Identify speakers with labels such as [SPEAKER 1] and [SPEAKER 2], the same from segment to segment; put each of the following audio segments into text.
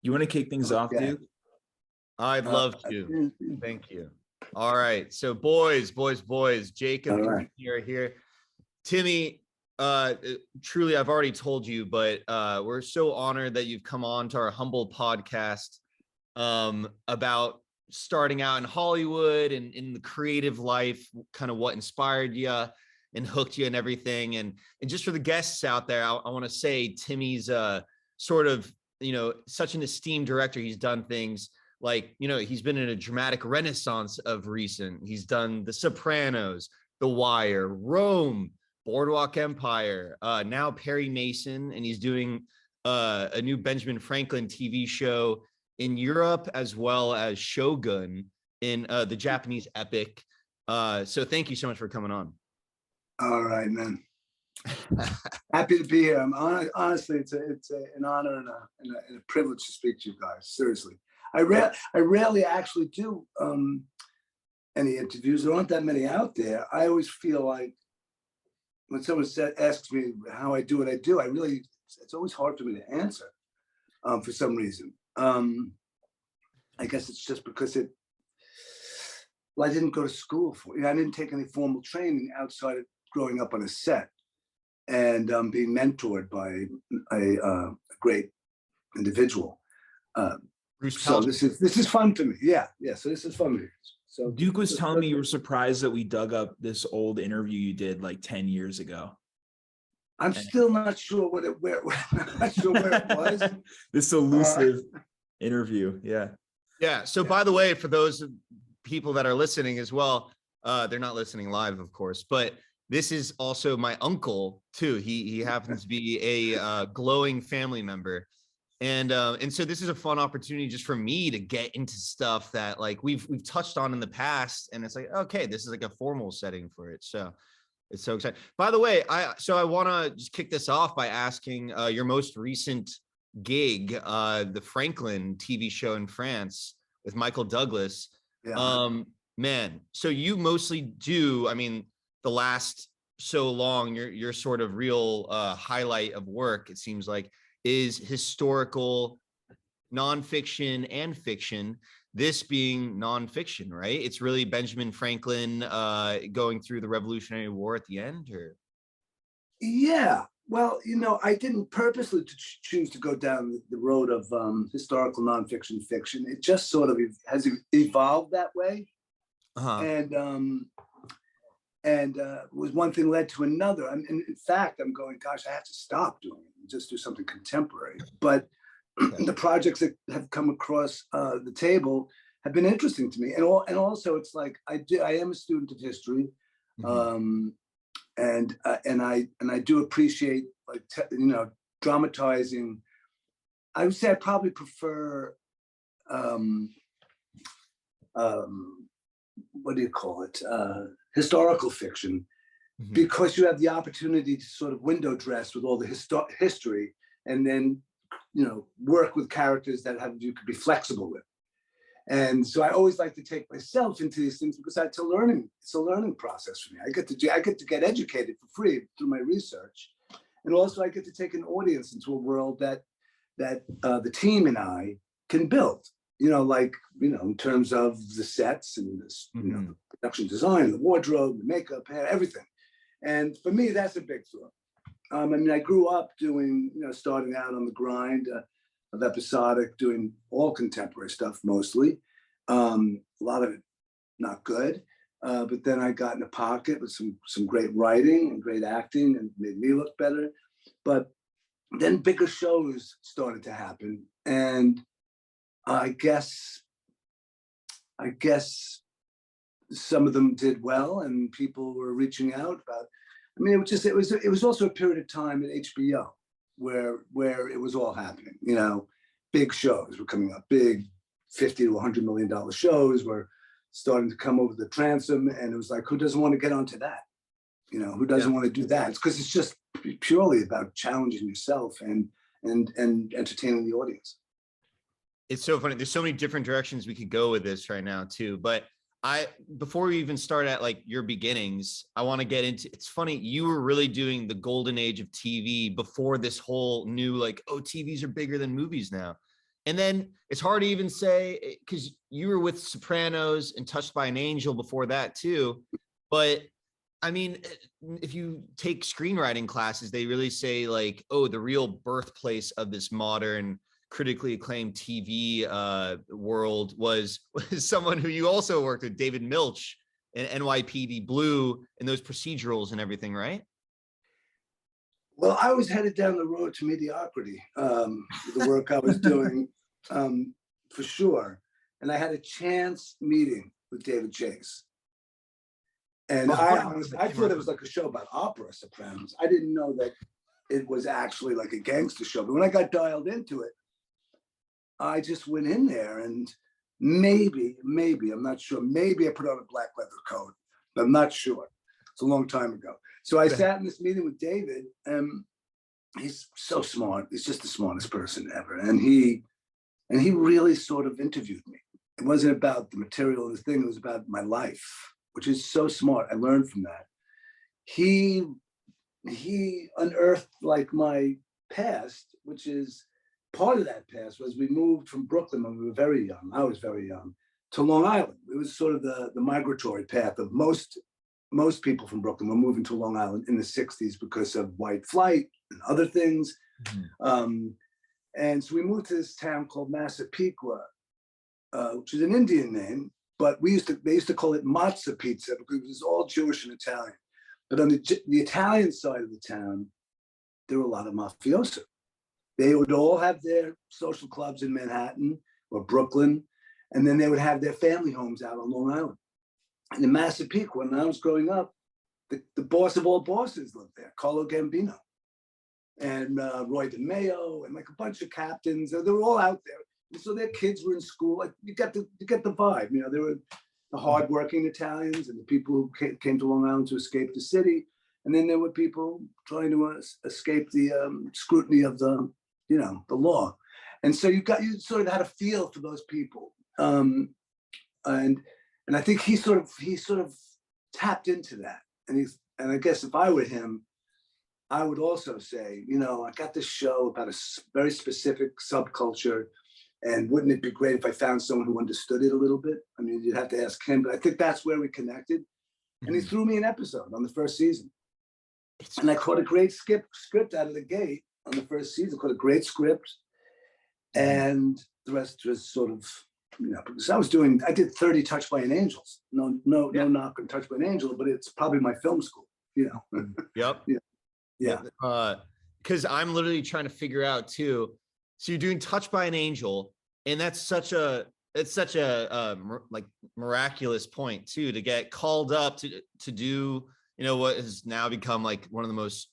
[SPEAKER 1] You want to kick things off, dude?
[SPEAKER 2] I'd love to. Thank you. All right. So boys, Jacob and Timmy are here. Timmy, truly, I've already told you, but we're so honored that you've come on to our humble podcast about starting out in Hollywood and in the creative life, kind of what inspired you and hooked you and everything. And just for the guests out there, I want to say Timmy's sort of, such an esteemed director. He's done things like, he's been in a dramatic renaissance of recent. He's done The Sopranos, The Wire, Rome, Boardwalk Empire, now Perry Mason, and he's doing a new Benjamin Franklin TV show in Europe, as well as Shogun in the Japanese epic. So thank you so much for coming on.
[SPEAKER 3] All right, man. Happy to be here. Honestly, it's an honor and a privilege to speak to you guys. Seriously, I rarely actually do any interviews. There aren't that many out there. I always feel like when someone asks me how I do what I do, it's always hard for me to answer for some reason. I guess it's just because I didn't go to school for it. I didn't take any formal training outside of growing up on a set and being mentored by a great individual. So this is fun to me. Yeah. So this is fun to me. So
[SPEAKER 1] Duke was telling me you were surprised that we dug up this old interview you did like 10 years ago.
[SPEAKER 3] I'm still not sure where it was.
[SPEAKER 1] This elusive interview.
[SPEAKER 2] Yeah. So by the way, for those people that are listening as well, they're not listening live, of course, but this is also my uncle too. He happens to be a glowing family member. And so this is a fun opportunity just for me to get into stuff that like we've touched on in the past. And it's like, okay, this is like a formal setting for it. So it's so exciting. By the way, I want to just kick this off by asking your most recent gig, the Franklin TV show in France with Michael Douglas.
[SPEAKER 3] Yeah.
[SPEAKER 2] Man, so you mostly do, the last so long, your sort of real highlight of work, it seems like, is historical nonfiction and fiction, this being nonfiction, right? It's really Benjamin Franklin going through the Revolutionary War at the end, or?
[SPEAKER 3] Yeah, well, I didn't purposely choose to go down the road of historical nonfiction fiction. It just sort of has evolved that way. And was one thing led to another. In fact, I'm going, gosh, I have to stop doing it and just do something contemporary. But the projects that have come across the table have been interesting to me. And also, it's like I am a student of history, and I do appreciate dramatizing. I would say I probably prefer what do you call it? Historical fiction, because you have the opportunity to sort of window dress with all the history, and then work with characters that you could be flexible with. And so I always like to take myself into these things because it's a learning process for me. I get to get educated for free through my research, and also I get to take an audience into a world that the team and I can build. In terms of the sets and this, the production design, the wardrobe, the makeup, hair, everything. And for me, that's a big thrill. I grew up doing, starting out on the grind of episodic, doing all contemporary stuff mostly. A lot of it not good. But then I got in a pocket with some great writing and great acting, and made me look better. But then bigger shows started to happen, and I guess some of them did well, and people were reaching out about. It was also a period of time at HBO where it was all happening. Big shows were coming up, big $50 to $100 million shows were starting to come over the transom, and it was like, who doesn't want to get onto that? Who doesn't want to do that? It's because it's just purely about challenging yourself and entertaining the audience.
[SPEAKER 2] It's so funny. There's so many different directions we could go with this right now too. But before we even start at like your beginnings, I want to get into, it's funny, you were really doing the golden age of TV before this whole new, like, oh, TVs are bigger than movies now. And then it's hard to even say, because you were with Sopranos and Touched by an Angel before that too. But I mean, if you take screenwriting classes, they really say like, oh, the real birthplace of this modern critically acclaimed TV world was someone who you also worked with, David Milch and NYPD Blue and those procedurals and everything, right?
[SPEAKER 3] Well, I was headed down the road to mediocrity, the work I was doing, for sure. And I had a chance meeting with David Chase. And I thought it was like a show about opera, Sopranos. I didn't know that it was actually like a gangster show. But when I got dialed into it, I just went in there and maybe, I'm not sure, maybe I put on a black leather coat, but I'm not sure. It's a long time ago. So I sat in this meeting with David, and he's so smart. He's just the smartest person ever. And he really sort of interviewed me. It wasn't about the material of the thing, it was about my life, which is so smart. I learned from that. He unearthed like my past, which is part of that past was we moved from Brooklyn when we were very young. I was very young, to Long Island. It was sort of the migratory path of most people from Brooklyn were moving to Long Island in the 60s because of white flight and other things. And so we moved to this town called Massapequa, which is an Indian name, but they used to call it Matzah Pizza because it was all Jewish and Italian. But on the Italian side of the town, there were a lot of mafiosi. They would all have their social clubs in Manhattan or Brooklyn, and then they would have their family homes out on Long Island. And in Massapequa, when I was growing up, the boss of all bosses lived there, Carlo Gambino, and Roy DeMeo, and like a bunch of captains. They were all out there. And so their kids were in school. Like you get the vibe. You know, they were the hardworking Italians and the people who came to Long Island to escape the city. And then there were people trying to escape the scrutiny of the law. And so you sort of had a feel for those people. And I think he sort of tapped into that. And I guess if I were him, I would also say, I got this show about a very specific subculture, and wouldn't it be great if I found someone who understood it a little bit? I mean, you'd have to ask him, but I think that's where we connected. And he threw me an episode on the first season. And I caught a great script out of the gate on the first season, caught a great script. And the rest was sort of, because I did 30 Touched by an Angels. No knock on Touched by an Angel, but it's probably my film school,
[SPEAKER 2] Yep.
[SPEAKER 3] Yeah.
[SPEAKER 2] Because I'm literally trying to figure out too. So you're doing Touched by an Angel, and it's such a like miraculous point too, to get called up to do, what has now become like one of the most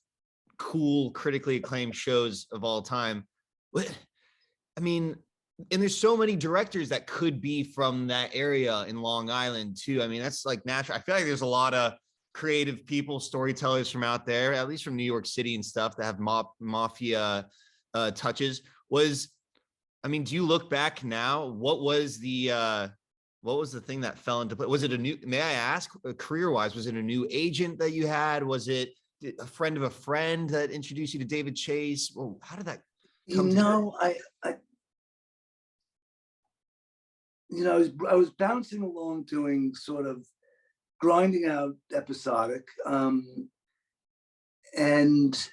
[SPEAKER 2] cool, critically acclaimed shows of all time. I mean, and there's so many directors that could be from that area in Long Island too. I mean, that's like natural. I feel like there's a lot of creative people, storytellers from out there, at least from New York City and stuff, that have mafia touches. Do you look back now? What was the thing that fell into play? Was it may I ask, career-wise, was it a new agent that you had? Was it a friend of a friend that introduced you to David Chase? Well, how did that come together?
[SPEAKER 3] I was bouncing along doing sort of grinding out episodic, and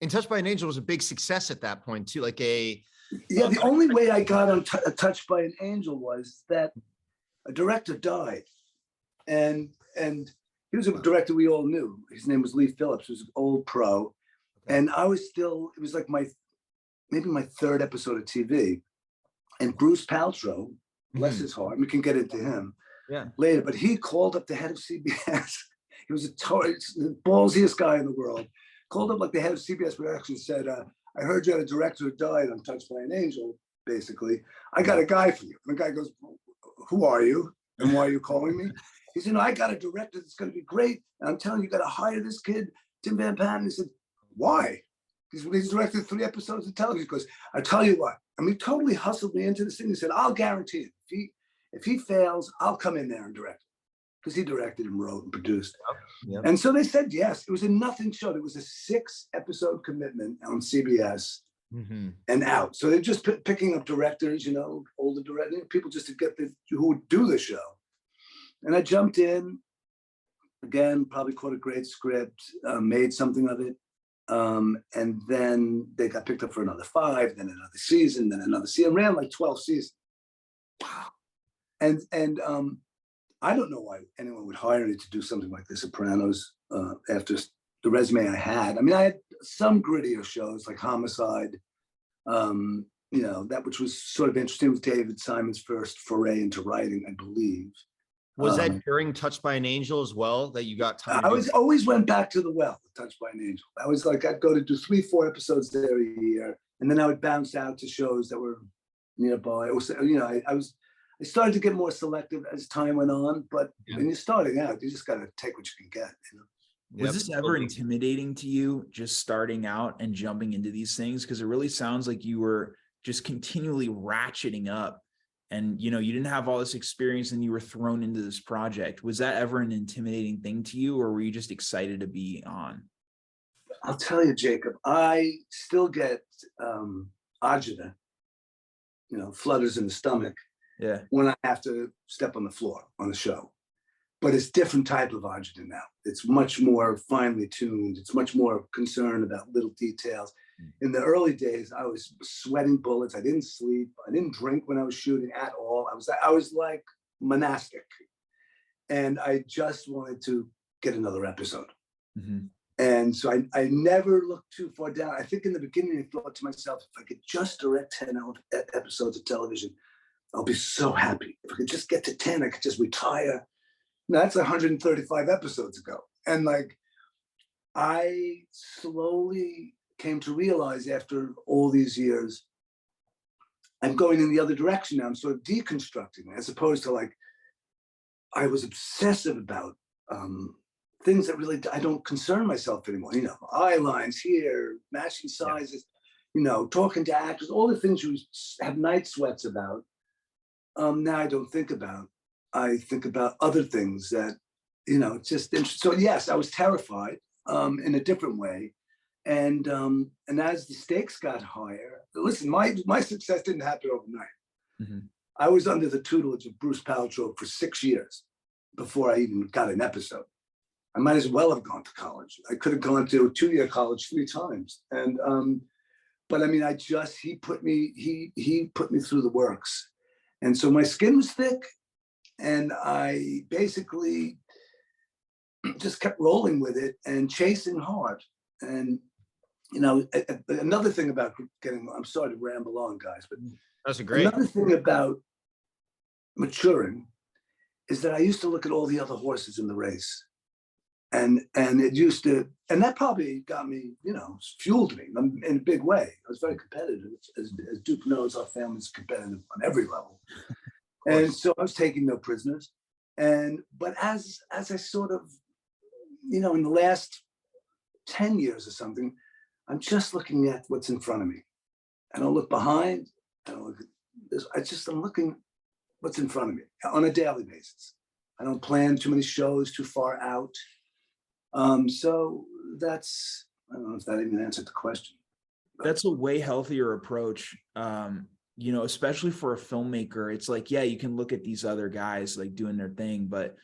[SPEAKER 2] Touched by an Angel was a big success at that point too. The
[SPEAKER 3] only way I got on Touched by an Angel was that a director died, and he was a director we all knew. His name was Lee Phillips. He was an old pro, and I was still. It was like maybe my third episode of TV, and Bruce Paltrow, bless his heart, we can get into him later, but he called up the head of CBS. He was the ballsiest guy in the world. Called up like the head of CBS production, said, I heard you had a director who died on Touched by an Angel, basically. I got a guy for you. And the guy goes, who are you? And why are you calling me? He said, no, I got a director that's going to be great. And I'm telling you, you got to hire this kid, Tim Van Patten. He said, why? He's directed 3 episodes of television. He goes, I tell you what. And he totally hustled me into this thing. He said, I'll guarantee it. If he fails, I'll come in there and direct. Because he directed and wrote and produced. Yep. And so they said yes. It was a nothing show. It was a 6-episode commitment on CBS. and out. So they're just picking up directors, you know, older directors, people just to get who would do the show. And I jumped in, again, probably caught a great script, made something of it. And then they got picked up for another 5, then another season, then another season. Ran like 12 seasons. Wow. And I don't know why anyone would hire me to do something like The Sopranos after the resume I had. I mean, I had some grittier shows like Homicide, you know, that which was sort of interesting, with David Simon's first foray into writing, I believe.
[SPEAKER 2] Was that during Touched by an Angel as well that you got time?
[SPEAKER 3] I always went back to the well, Touched by an Angel. I was like, I'd go to do 3-4 episodes there a year, and then I would bounce out to shows that were nearby. Or, you know, I started to get more selective as time went on, but when you're starting out, you just got to take what you can get. You know?
[SPEAKER 1] Was this ever intimidating to you, just starting out and jumping into these things? Because it really sounds like you were just continually ratcheting up, and you know, you didn't have all this experience and you were thrown into this project. Was that ever an intimidating thing to you, or were you just excited to be on?
[SPEAKER 3] I'll tell you, Jacob, I still get agita, you know, flutters in the stomach, when I have to step on the floor on the show. But it's different type of agita now. It's much more finely tuned. It's much more concerned about little details. In the early days, I was sweating bullets. I didn't sleep. I didn't drink when I was shooting at all. I was like monastic, and I just wanted to get another episode. And so I never looked too far down. I think in the beginning, I thought to myself, if I could just direct 10 episodes of television, I'll be so happy. If I could just get to 10, I could just retire. Now, that's 135 episodes ago. And like, I slowly came to realize after all these years, I'm going in the other direction now. I'm sort of deconstructing, as opposed to like, I was obsessive about things that really, I don't concern myself anymore. You know, eye lines here, matching sizes, you know, talking to actors, all the things you have night sweats about. Now I don't think about. I think about other things that, you know, it's just interesting. So yes, I was terrified in a different way. And as the stakes got higher, listen, my success didn't happen overnight. I was under the tutelage of Bruce Paltrow for 6 years before I even got an episode. I might as well have gone to college. I could have gone to a 2-year college 3 times. And but I mean, he put me through the works. And so my skin was thick, and I basically just kept rolling with it and chasing hard. And, you know, another thing about I'm sorry to ramble on, guys, but
[SPEAKER 2] that's great.
[SPEAKER 3] Another thing about maturing is that I used to look at all the other horses in the race. And it used to, and that probably got me, you know, fueled me in a big way. I was very competitive. As Duke knows, our family's competitive on every level. And so I was taking no prisoners. But as I sort of, you know, in the last 10 years or something, I'm just looking at what's in front of me. I don't look behind. I don't look at this. I'm looking what's in front of me on a daily basis. I don't plan too many shows too far out. So that's, I don't know if that even answered the question.
[SPEAKER 1] That's a way healthier approach. You know, especially for a filmmaker, it's like, yeah, you can look at these other guys like doing their thing, but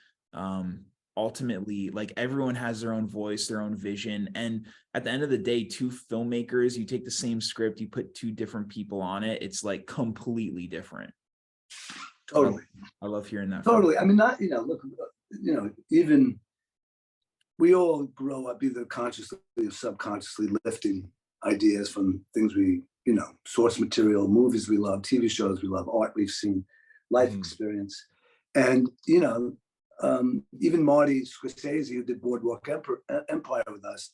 [SPEAKER 1] ultimately, like, everyone has their own voice, their own vision. And at the end of the day, 2 filmmakers, you take the same script, you put 2 different people on it, it's like completely different.
[SPEAKER 3] Totally.
[SPEAKER 1] I love hearing that.
[SPEAKER 3] Totally. I mean, not, you know, look, you know, even we all grow up either consciously or subconsciously lifting ideas from things we, you know, source material, movies we love, TV shows we love, art we've seen, life experience. And, you know, even Marty Scorsese, who did Boardwalk Empire with us,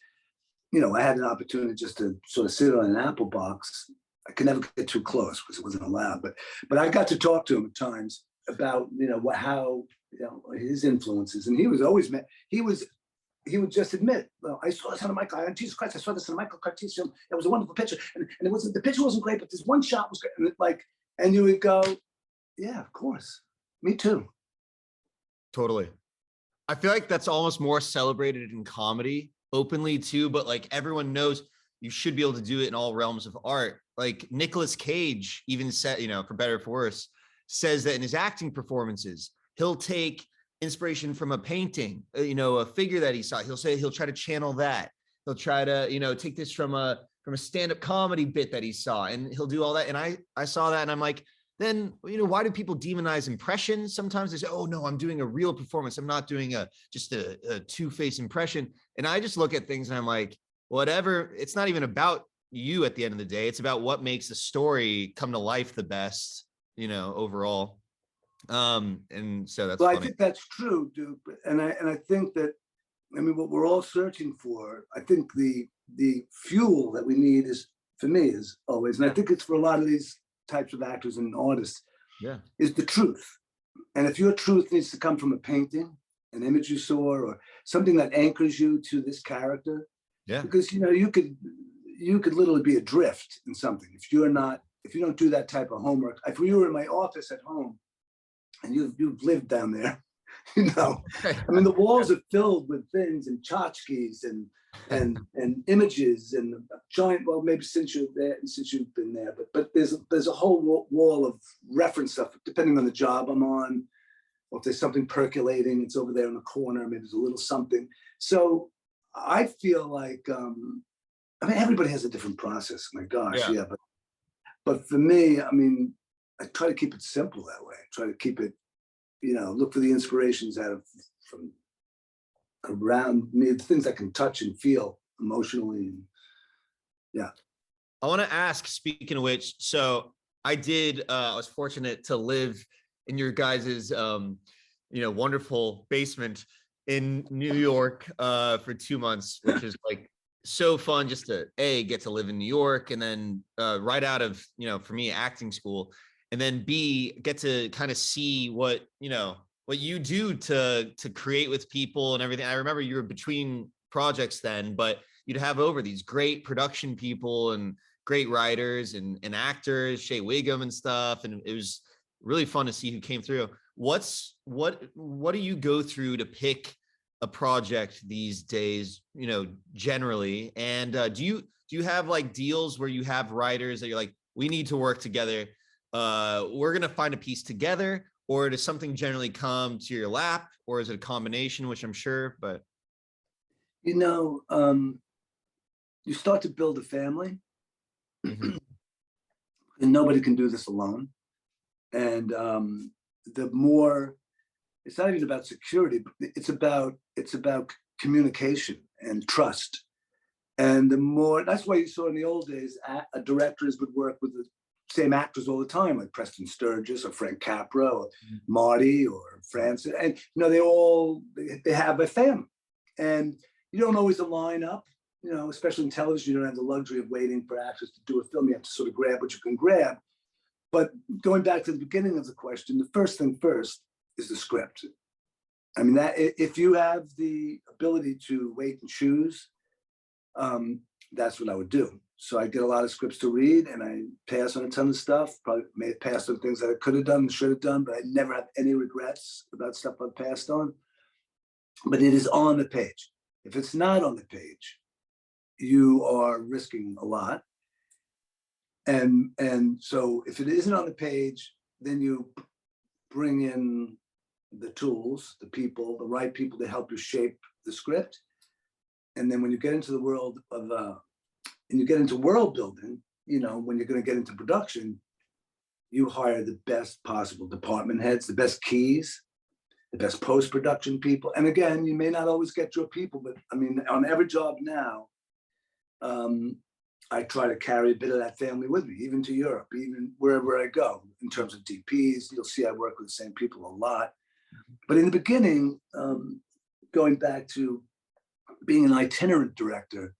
[SPEAKER 3] you know, I had an opportunity just to sort of sit on an apple box. I could never get too close because it wasn't allowed, but I got to talk to him at times about, you know, how, you know, his influences. And he was always, he would just admit, well, I saw this on a Michael, Jesus Christ, I saw this in a Michael Curtiz film. It was a wonderful picture. And it wasn't, the picture wasn't great, but this one shot was great. And you would go, yeah, of course. Me too.
[SPEAKER 2] Totally. I feel like that's almost more celebrated in comedy openly too, but like everyone knows you should be able to do it in all realms of art. Like Nicolas Cage even said, for better or for worse, says that in his acting performances, he'll take inspiration from a painting, a figure that he saw. He'll try to channel that. He'll try to, take this from a stand-up comedy bit that he saw, and he'll do all that. And I saw that, and I'm like, then, why do people demonize impressions? Sometimes they say, oh no, I'm doing a real performance. I'm not doing just a two-face impression. And I just look at things and I'm like, whatever, it's not even about you at the end of the day. It's about what makes the story come to life the best, overall. And so that's
[SPEAKER 3] well,
[SPEAKER 2] funny.
[SPEAKER 3] I think that's true, Duke. And I think that, what we're all searching for, I think the fuel that we need is, for me, is always, and I think it's for a lot of these types of actors and artists, is the truth. And if your truth needs to come from a painting, an image you saw, or something that anchors you to this character, because you could literally be adrift in something if you don't do that type of homework. If you were in my office at home and you've lived down there, the walls are filled with things and tchotchkes and images and giant, well, maybe since you've been there, but there's a whole wall of reference stuff, depending on the job I'm on, or if there's something percolating, it's over there in the corner, maybe there's a little something. So I feel like, everybody has a different process, my gosh, but for me, I try to keep it simple that way. I try to keep it, look for the inspirations from around me, the things I can touch and feel emotionally. And
[SPEAKER 2] I want to ask, speaking of which, so I was fortunate to live in your guys's, wonderful basement in New York for 2 months, which is like so fun just to get to live in New York, and then right out of, for me, acting school, and then B, get to kind of see what you do to create with people and everything. I remember you were between projects then, but you'd have over these great production people and great writers and actors, Shea Wiggum and stuff. And it was really fun to see who came through. What do you go through to pick a project these days, generally? And do you have like deals where you have writers that you're like, we need to work together, we're going to find a piece together, or does something generally come to your lap, or is it a combination, which I'm sure, but
[SPEAKER 3] you start to build a family, and nobody can do this alone. And the more, it's not even about security, but it's about communication and trust. And the more, that's why you saw in the old days, directors would work with the same actors all the time, like Preston Sturges or Frank Capra or Marty or Francis. And they have a family, and you don't always align up, especially in television. You don't have the luxury of waiting for actors to do a film. You have to sort of grab what you can grab. But going back to the beginning of the question, the first thing first is the script. That if you have the ability to wait and choose, that's what I would do. So I get a lot of scripts to read, and I pass on a ton of stuff. Probably may have passed on things that I could have done and should have done, but I never have any regrets about stuff I've passed on. But it is on the page. If it's not on the page, you are risking a lot. And so if it isn't on the page, then you bring in the tools, the people, the right people to help you shape the script. And then when you get into the world of, and you get into world building, when you're going to get into production, you hire the best possible department heads, the best keys, the best post-production people. And again, you may not always get your people, but on every job now, I try to carry a bit of that family with me, even to Europe, even wherever I go. In terms of DPs, you'll see I work with the same people a lot. But in the beginning, going back to being an itinerant director,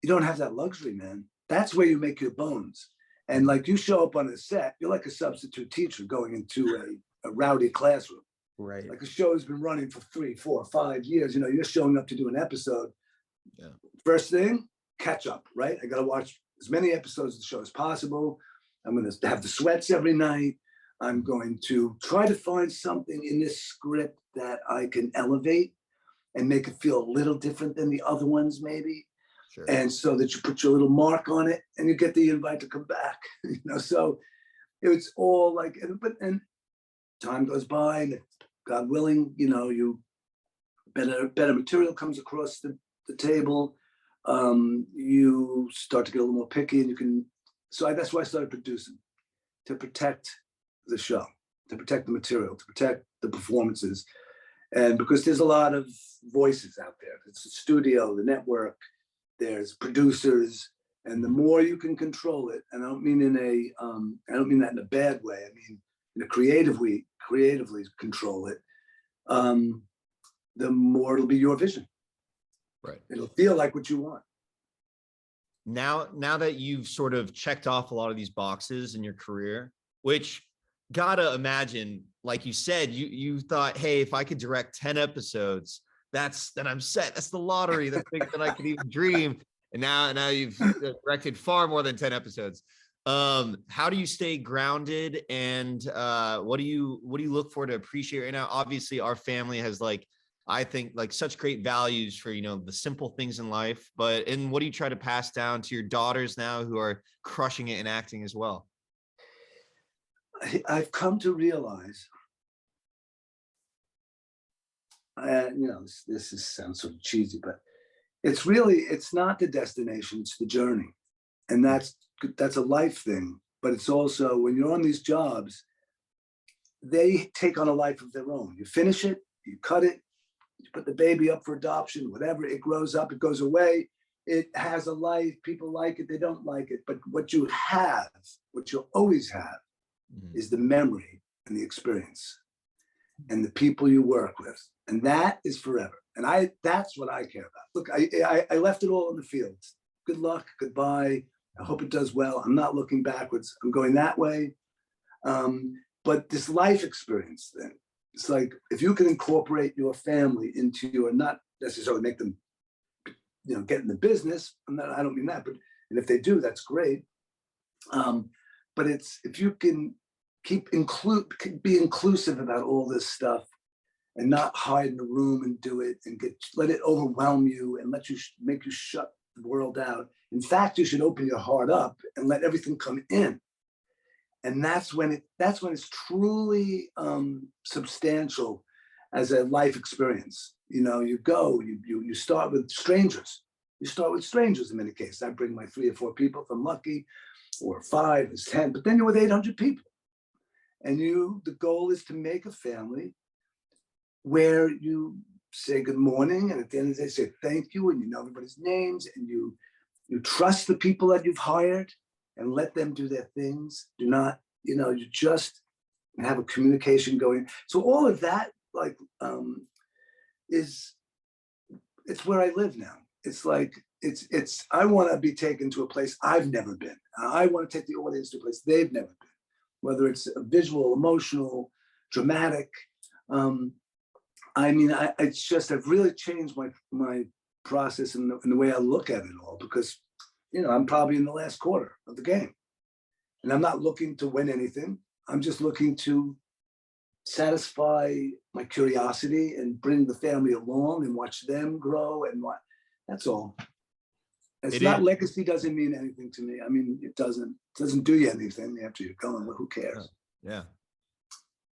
[SPEAKER 3] you don't have that luxury, man. That's where you make your bones. And like, you show up on a set, you're like a substitute teacher going into a rowdy classroom.
[SPEAKER 1] Right.
[SPEAKER 3] Like a show has been running for 3, 4, 5 years. You're showing up to do an episode. Yeah. First thing, catch up, right? I got to watch as many episodes of the show as possible. I'm going to have the sweats every night. I'm going to try to find something in this script that I can elevate and make it feel a little different than the other ones, maybe.
[SPEAKER 2] Sure.
[SPEAKER 3] And so that you put your little mark on it and you get the invite to come back, so it's all like, and time goes by and God willing, you better material comes across the table. You start to get a little more picky and that's why I started producing, to protect the show, to protect the material, to protect the performances. And because there's a lot of voices out there, it's the studio, the network, there's producers, and the more you can control it, and I don't mean that in a bad way, I mean in a creatively control it, the more it'll be your vision.
[SPEAKER 2] Right.
[SPEAKER 3] It'll feel like what you want.
[SPEAKER 2] Now that you've sort of checked off a lot of these boxes in your career, which gotta imagine, like you said, you thought, hey, if I could direct 10 episodes, then I'm set. That's the lottery, the thing that I could even dream. And now you've directed far more than 10 episodes. How do you stay grounded, and what do you look for to appreciate right now? Obviously, our family has, I think, such great values for, the simple things in life, and what do you try to pass down to your daughters now who are crushing it in acting as well?
[SPEAKER 3] I've come to realize, this sounds sort of cheesy, but it's not the destination, it's the journey. And that's a life thing, but it's also, when you're on these jobs, they take on a life of their own. You finish it, you cut it, you put the baby up for adoption, whatever, it grows up, it goes away, it has a life, people like it, they don't like it, but what you'll always have, is the memory and the experience and the people you work with, and that is forever. And that's what I care about. Look, I left it all in the field. Good luck, goodbye, I hope it does well. I'm not looking backwards, I'm going that way. But this life experience thing, it's like, if you can incorporate your family into your, not necessarily make them, get in the business, I don't mean that, but, and if they do, that's great. But it's, if you can be inclusive about all this stuff and not hide in the room and do it and let it overwhelm you and make you shut the world out. In fact, you should open your heart up and let everything come in. And that's when it's truly substantial as a life experience. You start with strangers. You start with strangers in many cases. I bring my 3 or 4 people if I'm lucky, or 5 is 10, but then you're with 800 people. And the goal is to make a family where you say good morning, and at the end of the day say thank you, and you know everybody's names, and you trust the people that you've hired and let them do their things. Do not, you just have a communication going. So all of that, it's where I live now. It's like, I want to be taken to a place I've never been. I want to take the audience to a place they've never been, whether it's visual, emotional, dramatic. It's just, I've really changed my process and the way I look at it all, because, I'm probably in the last quarter of the game, and I'm not looking to win anything. I'm just looking to satisfy my curiosity and bring the family along and watch them grow and that's all. It's not, legacy doesn't mean anything to me. I mean, it doesn't do you anything after you're gone, but who cares?
[SPEAKER 2] Yeah.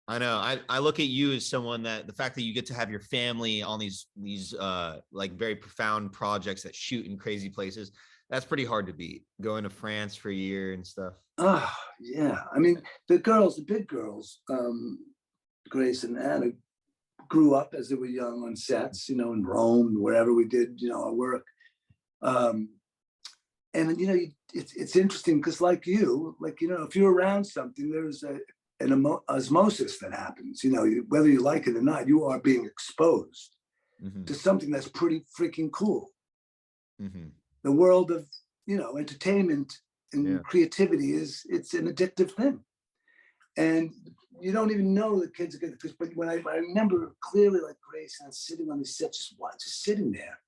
[SPEAKER 2] I know. I look at you as someone that, the fact that you get to have your family on these very profound projects that shoot in crazy places, that's pretty hard to beat. Going to France for a year and stuff.
[SPEAKER 3] Oh, yeah. I mean, the big girls, Grace and Anna, grew up as they were young on sets, in Rome, wherever we did, our work. And it's interesting because like if you're around something, there's an osmosis that happens, whether you like it or not, you are being exposed to something that's pretty freaking cool. The world of, entertainment and creativity it's an addictive thing. And you don't even know the kids are good, but when I remember clearly, like Grace and sitting on these sets, just sitting there,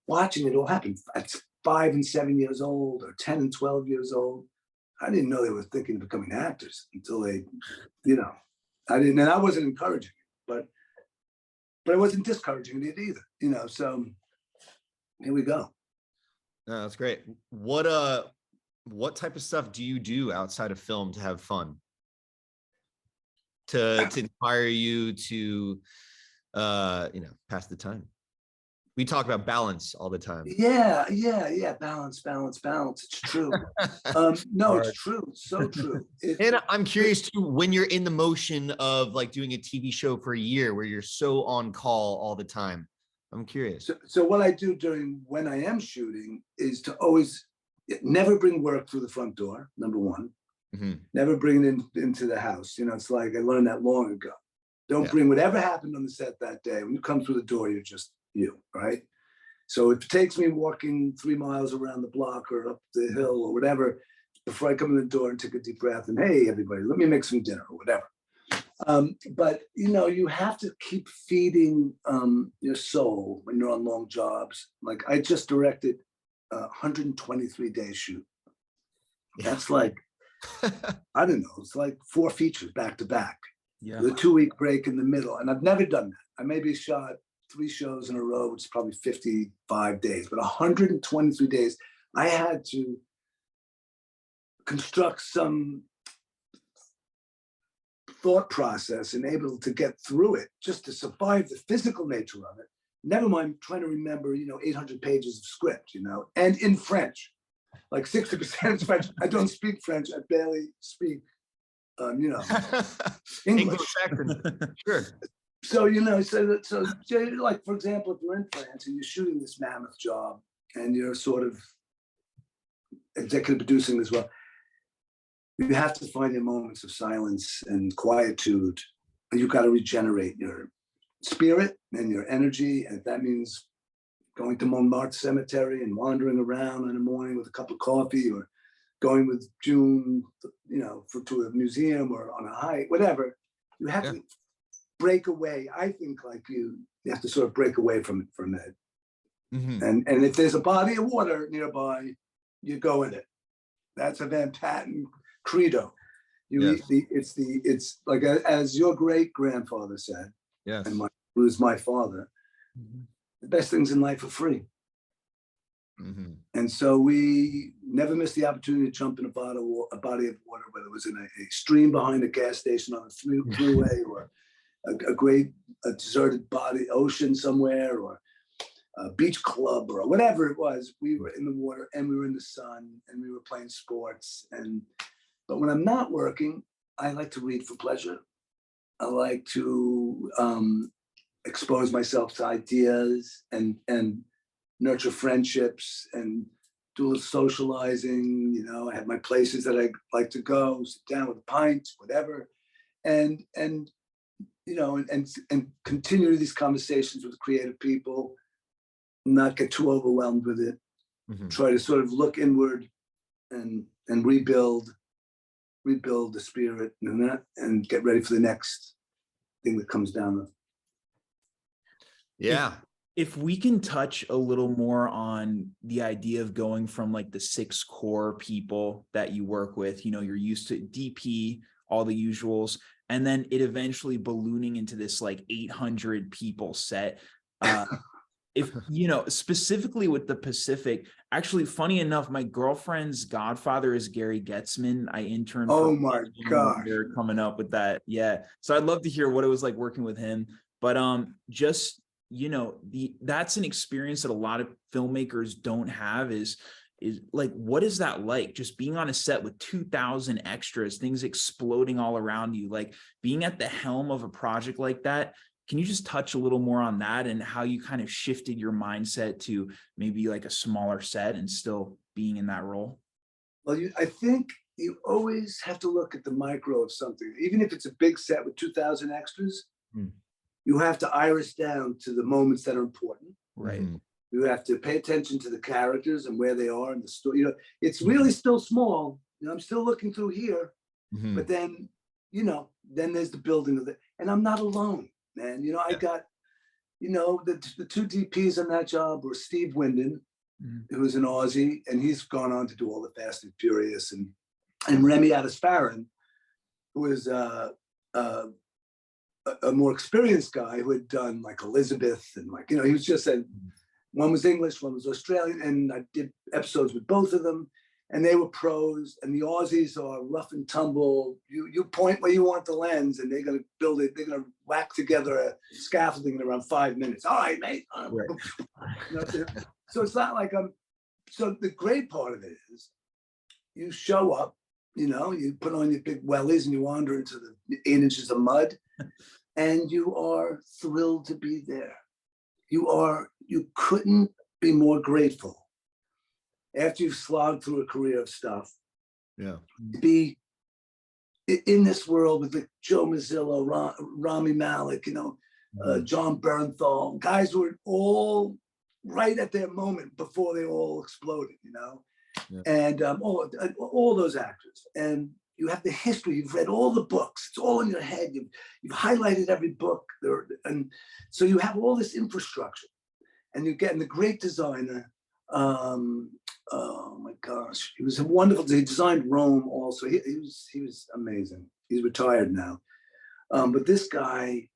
[SPEAKER 3] watching it all happen at 5 and 7 years old, or 10 and 12 years old. I didn't know they were thinking of becoming actors until they, I didn't, and I wasn't encouraging it, but I wasn't discouraging it either, so here we go.
[SPEAKER 2] No, that's great. What type of stuff do you do outside of film to have fun? To inspire you to pass the time. We talk about balance all the time.
[SPEAKER 3] Yeah. Balance. It's true. No, it's true. It's so true.
[SPEAKER 2] And I'm curious too, when you're in the motion of like doing a TV show for a year where you're so on call all the time. I'm curious.
[SPEAKER 3] So what I do when I am shooting is to always never bring work through the front door, number one.
[SPEAKER 2] Mm-hmm.
[SPEAKER 3] Never bring it into the house. It's like I learned that long ago. Don't bring whatever happened on the set that day. When you come through the door, you're just you, right? So if it takes me walking 3 miles around the block or up the hill or whatever, before I come in the door and take a deep breath and, hey, everybody, let me make some dinner or whatever. But, you have to keep feeding your soul when you're on long jobs. Like I just directed a 123-day shoot. That's like, I don't know, it's like 4 features back to back.
[SPEAKER 1] Yeah.
[SPEAKER 3] With a 2-week break in the middle. And I've never done that. I maybe shot 3 shows in a row, which is probably 55 days, but 123 days, I had to construct some thought process and able to get through it just to survive the physical nature of it. Never mind trying to remember, 800 pages of script, and in French, like 60% French. I don't speak French. I barely speak, English.
[SPEAKER 2] Sure.
[SPEAKER 3] So, like, for example, if you're in France and you're shooting this mammoth job and you're sort of executive producing as well, you have to find your moments of silence and quietude. And you've got to regenerate your spirit and your energy. And if that means going to Montmartre Cemetery and wandering around in the morning with a cup of coffee, or going with June, to a museum or on a hike, whatever, you have to break away. I think like you have to sort of break away from it for a minute. Mm-hmm. And if there's a body of water nearby, you go in it. That's a Van Patten credo. It's like, as your great grandfather said, and who was my father, the best things in life are free. Mm-hmm. And so we never missed the opportunity to jump in a body of water, whether it was in a stream behind a gas station on a freeway, or a deserted ocean somewhere, or a beach club, or whatever it was. We were in the water and we were in the sun and we were playing sports. But when I'm not working, I like to read for pleasure. I like to expose myself to ideas and nurture friendships and do a little socializing. I have my places that I like to go, sit down with a pint, whatever, and continue these conversations with creative people, not get too overwhelmed with it. Mm-hmm. Try to sort of look inward and rebuild the spirit and get ready for the next thing that comes down.
[SPEAKER 2] Yeah.
[SPEAKER 1] If we can touch a little more on the idea of going from like the 6 core people that you work with, you're used to DP, all the usuals, and then it eventually ballooning into this like 800 people set. If, specifically with the Pacific, actually, funny enough, my girlfriend's godfather is Gary Getzman. I interned.
[SPEAKER 3] Oh my gosh.
[SPEAKER 1] They're coming up with that. Yeah. So I'd love to hear what it was like working with him, but that's an experience that a lot of filmmakers don't have is like, what is that like? Just being on a set with 2,000 extras, things exploding all around you, like being at the helm of a project like that. Can you just touch a little more on that and how you kind of shifted your mindset to maybe like a smaller set and still being in that role?
[SPEAKER 3] Well, I think you always have to look at the micro of something. Even if it's a big set with 2,000 extras, you have to iris down to the moments that are important.
[SPEAKER 1] Right.
[SPEAKER 3] You have to pay attention to the characters and where they are in the story. It's really still small. I'm still looking through here, but then, then there's the building of it. And I'm not alone, man. I got, the 2 DPs on that job were Steve Winden, who was an Aussie, and he's gone on to do all the Fast and Furious, and Remy Adisfaran, who was a more experienced guy who had done like Elizabeth, and like, he was just a One was English, one was Australian, and I did episodes with both of them, and they were pros. And the Aussies are rough and tumble. You point where you want the lens, and they're going to build it. They're going to whack together a scaffolding in around 5 minutes. All right, mate.
[SPEAKER 1] Right.
[SPEAKER 3] You know, so it's not like I'm. So the great part of it is, you show up. You know, you put on your big wellies and you wander into the 8 inches of mud, and you are thrilled to be there. You couldn't be more grateful after you've slogged through a career of stuff.
[SPEAKER 2] Yeah.
[SPEAKER 3] To be in this world with like Joe Mazzillo, Rami Malek, you know, John Bernthal, guys who were all right at their moment before they all exploded, you know. Yeah. And all those actors, and you have the history. You've read all the books. It's all in your head. You've highlighted every book there, and so you have all this infrastructure. And you're getting the great designer. Oh my gosh, he was wonderful. He designed Rome also. He was amazing. He's retired now, but this guy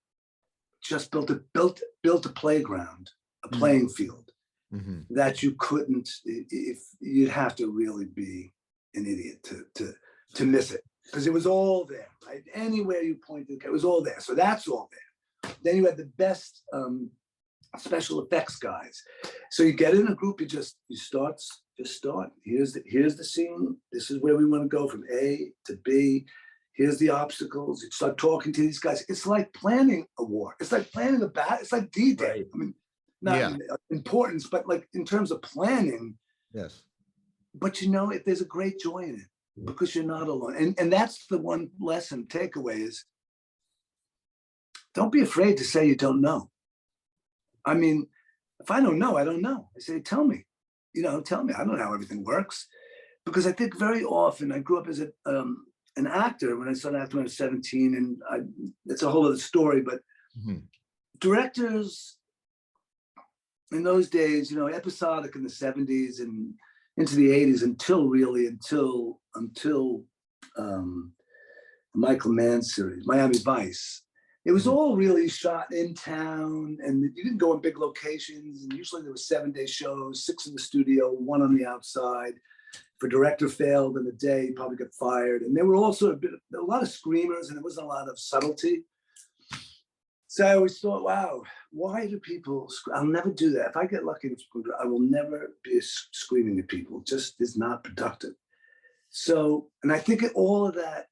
[SPEAKER 3] just built a playground, a playing field. Mm-hmm. That you couldn't, if you'd have to really be an idiot to miss it, because it was all there, right? Anywhere you pointed, it was all there. So that's all there. Then you had the best special effects guys. So you get in a group, you start. Here's the scene. This is where we want to go from A to B. Here's the obstacles. You start talking to these guys. It's like planning a war. It's like planning a battle. It's like D-Day. Right. I mean, not in importance, but like in terms of planning.
[SPEAKER 2] Yes.
[SPEAKER 3] But you know, if there's a great joy in it, because you're not alone. And that's the one lesson takeaway is, don't be afraid to say you don't know. I mean, if I don't know, I don't know. I say, tell me, you know, tell me. I don't know how everything works. Because I think very often, I grew up as an actor when I started acting when I was 17, and it's a whole other story, but directors in those days, you know, episodic in the 70s and into the 80s until Michael Mann series, Miami Vice. It was all really shot in town, and you didn't go in big locations. And usually there were 7-day shows, 6 in the studio, 1 on the outside. If a director failed in a day, he probably got fired. And there were also a lot of screamers, and there wasn't a lot of subtlety. So I always thought, wow, why do people, I'll never do that. If I get lucky, I will never be screaming at people. It just is not productive. So, and I think all of that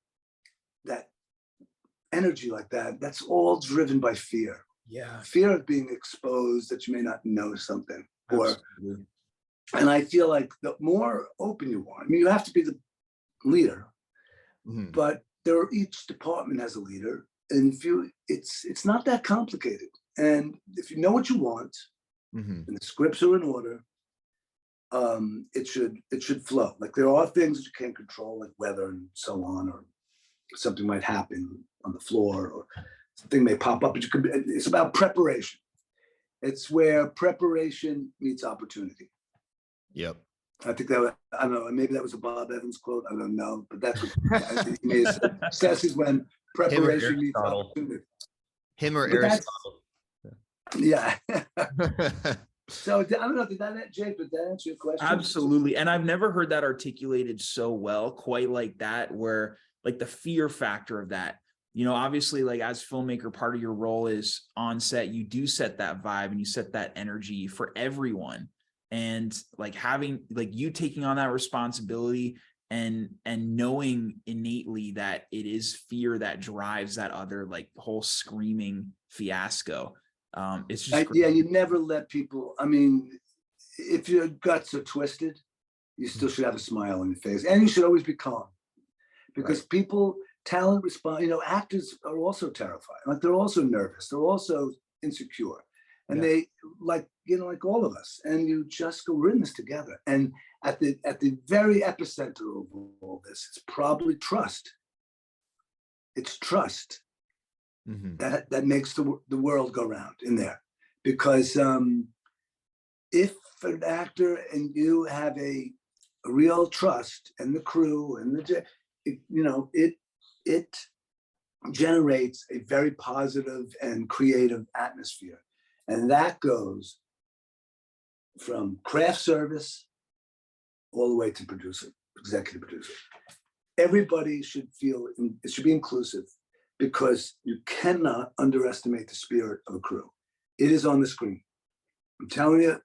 [SPEAKER 3] energy like that, that's all driven by fear.
[SPEAKER 1] Yeah.
[SPEAKER 3] Fear of being exposed, that you may not know something.
[SPEAKER 1] Absolutely.
[SPEAKER 3] And I feel like the more open you are, I mean, you have to be the leader, but each department has a leader. And it's not that complicated. And if you know what you want, and the scripts are in order, it should flow. Like there are things that you can't control, like weather and so on, or something might happen on the floor, or something may pop up. But it's about preparation. It's where preparation meets opportunity.
[SPEAKER 2] Yep.
[SPEAKER 3] I think that I don't know. Maybe that was a Bob Evans quote. I don't know, but that's what he may have said. Success is when preparation meets opportunity.
[SPEAKER 2] Him or Aristotle.
[SPEAKER 3] Yeah. So I don't know, Jake, did that answer your question?
[SPEAKER 1] Absolutely. And I've never heard that articulated so well, quite like that, where like the fear factor of that, you know, obviously like as filmmaker, part of your role is on set, you do set that vibe and you set that energy for everyone. And like having like you taking on that responsibility and knowing innately that it is fear that drives that other like whole screaming fiasco. It's just
[SPEAKER 3] yeah, you never let people, I mean, if your guts are twisted, you still should have a smile on your face, and you should always be calm, because talent respond, you know, actors are also terrified, like they're also nervous, they're also insecure, and they like, you know, like all of us, and you just go, we're in this together. And at the very epicenter of all this, it's probably trust. It's trust. That makes the world go round in there, because if an actor and you have a real trust, and the crew and it generates a very positive and creative atmosphere, and that goes from craft service all the way to producer, executive producer. Everybody should feel, it should be inclusive, because you cannot underestimate the spirit of a crew. It is on the screen. I'm telling you,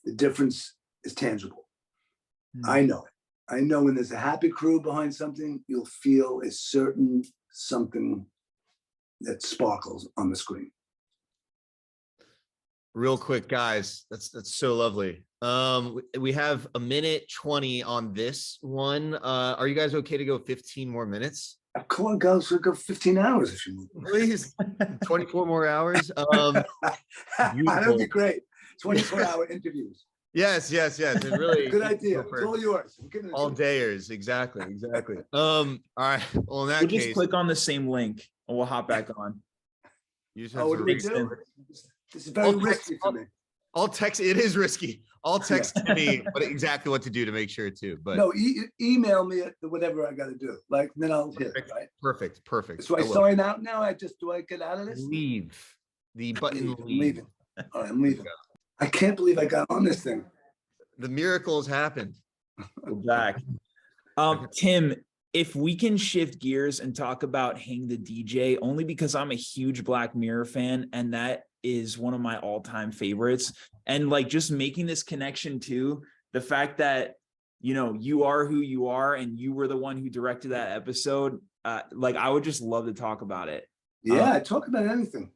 [SPEAKER 3] the difference is tangible. I know it. I know when there's a happy crew behind something, you'll feel a certain something that sparkles on the screen.
[SPEAKER 2] Real quick, guys, that's so lovely. We have 1:20 on this one. Are you guys okay to go 15 more minutes?
[SPEAKER 3] Come on, guys, we'll go 15 hours if you want.
[SPEAKER 2] Please. 24 more hours.
[SPEAKER 3] That would be great. 24-hour interviews.
[SPEAKER 2] Yes. It really
[SPEAKER 3] good idea. It's all yours.
[SPEAKER 2] All dayers. Exactly. All right. Well, in that
[SPEAKER 1] we'll
[SPEAKER 2] case,
[SPEAKER 1] just click on the same link and we'll hop back on.
[SPEAKER 2] You just have
[SPEAKER 3] Oh, what
[SPEAKER 2] to
[SPEAKER 3] do we
[SPEAKER 2] read
[SPEAKER 3] do? This is very risky for me.
[SPEAKER 2] I'll text. It is risky. I'll text me exactly what to do to make sure too. But
[SPEAKER 3] no, email me at whatever I got to do. Like, then I'll hit it, right?
[SPEAKER 2] Perfect.
[SPEAKER 3] So I sign out now. Do I get out of this?
[SPEAKER 2] Leave. The button.
[SPEAKER 3] I'm leaving. All right, I'm leaving. I can't believe I got on this thing.
[SPEAKER 2] The miracle has happened.
[SPEAKER 1] We're back. Tim, if we can shift gears and talk about Hang the DJ, only because I'm a huge Black Mirror fan, and that is one of my all-time favorites. And like just making this connection to the fact that, you know, you are who you are and you were the one who directed that episode. Like I would just love to talk about it.
[SPEAKER 3] Yeah, I talk about anything.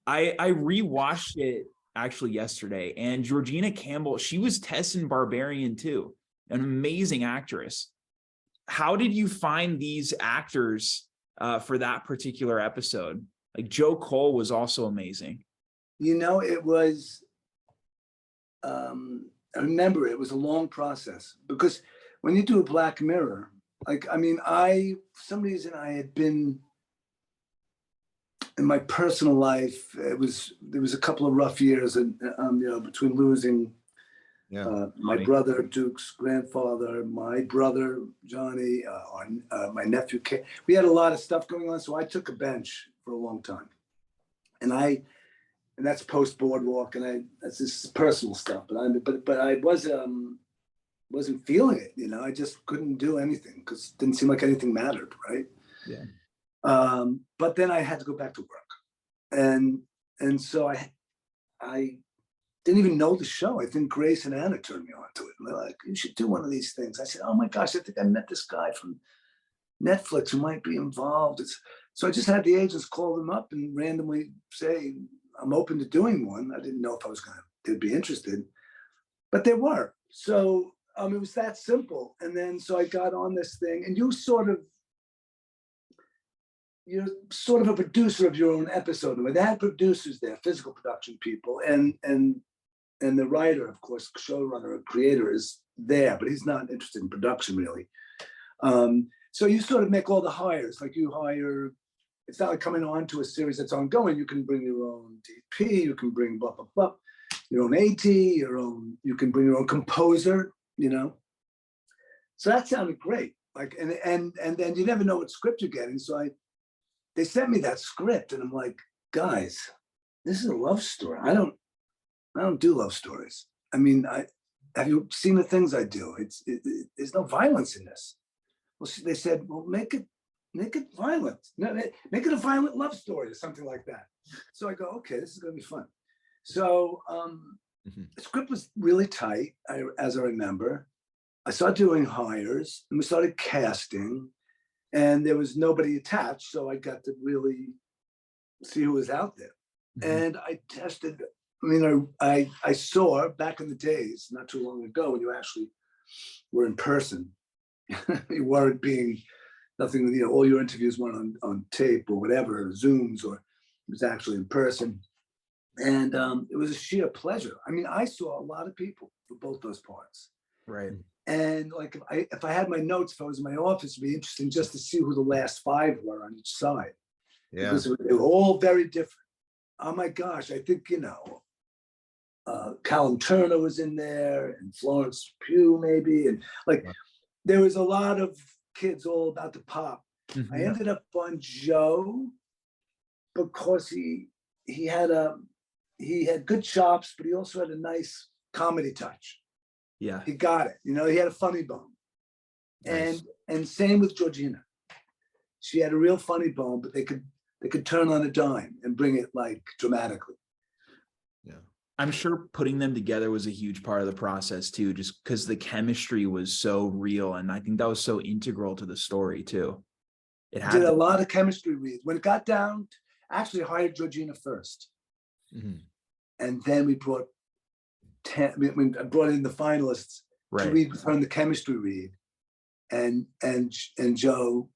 [SPEAKER 1] I rewatched it actually yesterday, and Georgina Campbell, she was Tess in Barbarian too, an amazing actress. How did you find these actors for that particular episode? Like Joe Cole was also amazing.
[SPEAKER 3] You know, it was, I remember it was a long process, because when you do a Black Mirror, like, I mean, for some reason I had been, in my personal life, there was a couple of rough years, and you know, between losing my brother Duke's grandfather, my brother Johnny, my nephew Kay. We had a lot of stuff going on, so I took a bench for a long time, and that's post Boardwalk, and that's just personal stuff. But I wasn't feeling it, you know. I just couldn't do anything because it didn't seem like anything mattered, right?
[SPEAKER 1] Yeah.
[SPEAKER 3] But then I had to go back to work, and so I didn't even know the show. I think Grace and Anna turned me on to it, and they're like, "You should do one of these things." I said, "Oh my gosh, I think I met this guy from Netflix who might be involved." So I just had the agents call them up and randomly say, "I'm open to doing one." I didn't know if they'd be interested, but they were. So it was that simple. And then so I got on this thing, and you're sort of a producer of your own episode. And they had producers there, physical production people, and the writer, of course, showrunner or creator is there, but he's not interested in production really. So you sort of make all the hires, like you hire. It's not like coming on to a series that's ongoing. You can bring your own DP, you can bring blah, blah, blah, your own AT, you can bring your own composer, you know. So that sounded great. Like, and then you never know what script you're getting. So they sent me that script, and I'm like, guys, this is a love story. I don't do love stories. I mean, have you seen the things I do? There's no violence in this. Well, they said, well, make it violent. No, make it a violent love story or something like that. So I go, okay, this is gonna be fun. So the script was really tight, as I remember. I started doing hires, and we started casting, and there was nobody attached, so I got to really see who was out there. And I tested. I mean, I saw back in the days, not too long ago, when you actually were in person. You weren't being nothing, you know, all your interviews weren't on tape or whatever, or Zooms, or it was actually in person. And it was a sheer pleasure. I mean, I saw a lot of people for both those parts.
[SPEAKER 1] Right.
[SPEAKER 3] And like, if I had my notes, if I was in my office, it'd be interesting just to see who the last 5 were on each side.
[SPEAKER 2] Yeah.
[SPEAKER 3] Because they were all very different. Oh my gosh, I think, you know, Callum Turner was in there, and Florence Pugh maybe, and like there was a lot of kids all about to pop. I ended up on Joe because he had good chops, but he also had a nice comedy touch.
[SPEAKER 1] Yeah.
[SPEAKER 3] He got it. You know, he had a funny bone.
[SPEAKER 2] Nice.
[SPEAKER 3] And same with Georgina. She had a real funny bone, but they could turn on a dime and bring it like dramatically.
[SPEAKER 2] Yeah.
[SPEAKER 1] I'm sure putting them together was a huge part of the process too, just because the chemistry was so real. And I think that was so integral to the story too. It
[SPEAKER 3] Did a lot of chemistry reads. When it got down, actually hired Georgina first.
[SPEAKER 2] Mhm.
[SPEAKER 3] And then we brought I brought in the finalists to read with her in the chemistry read. And Joe,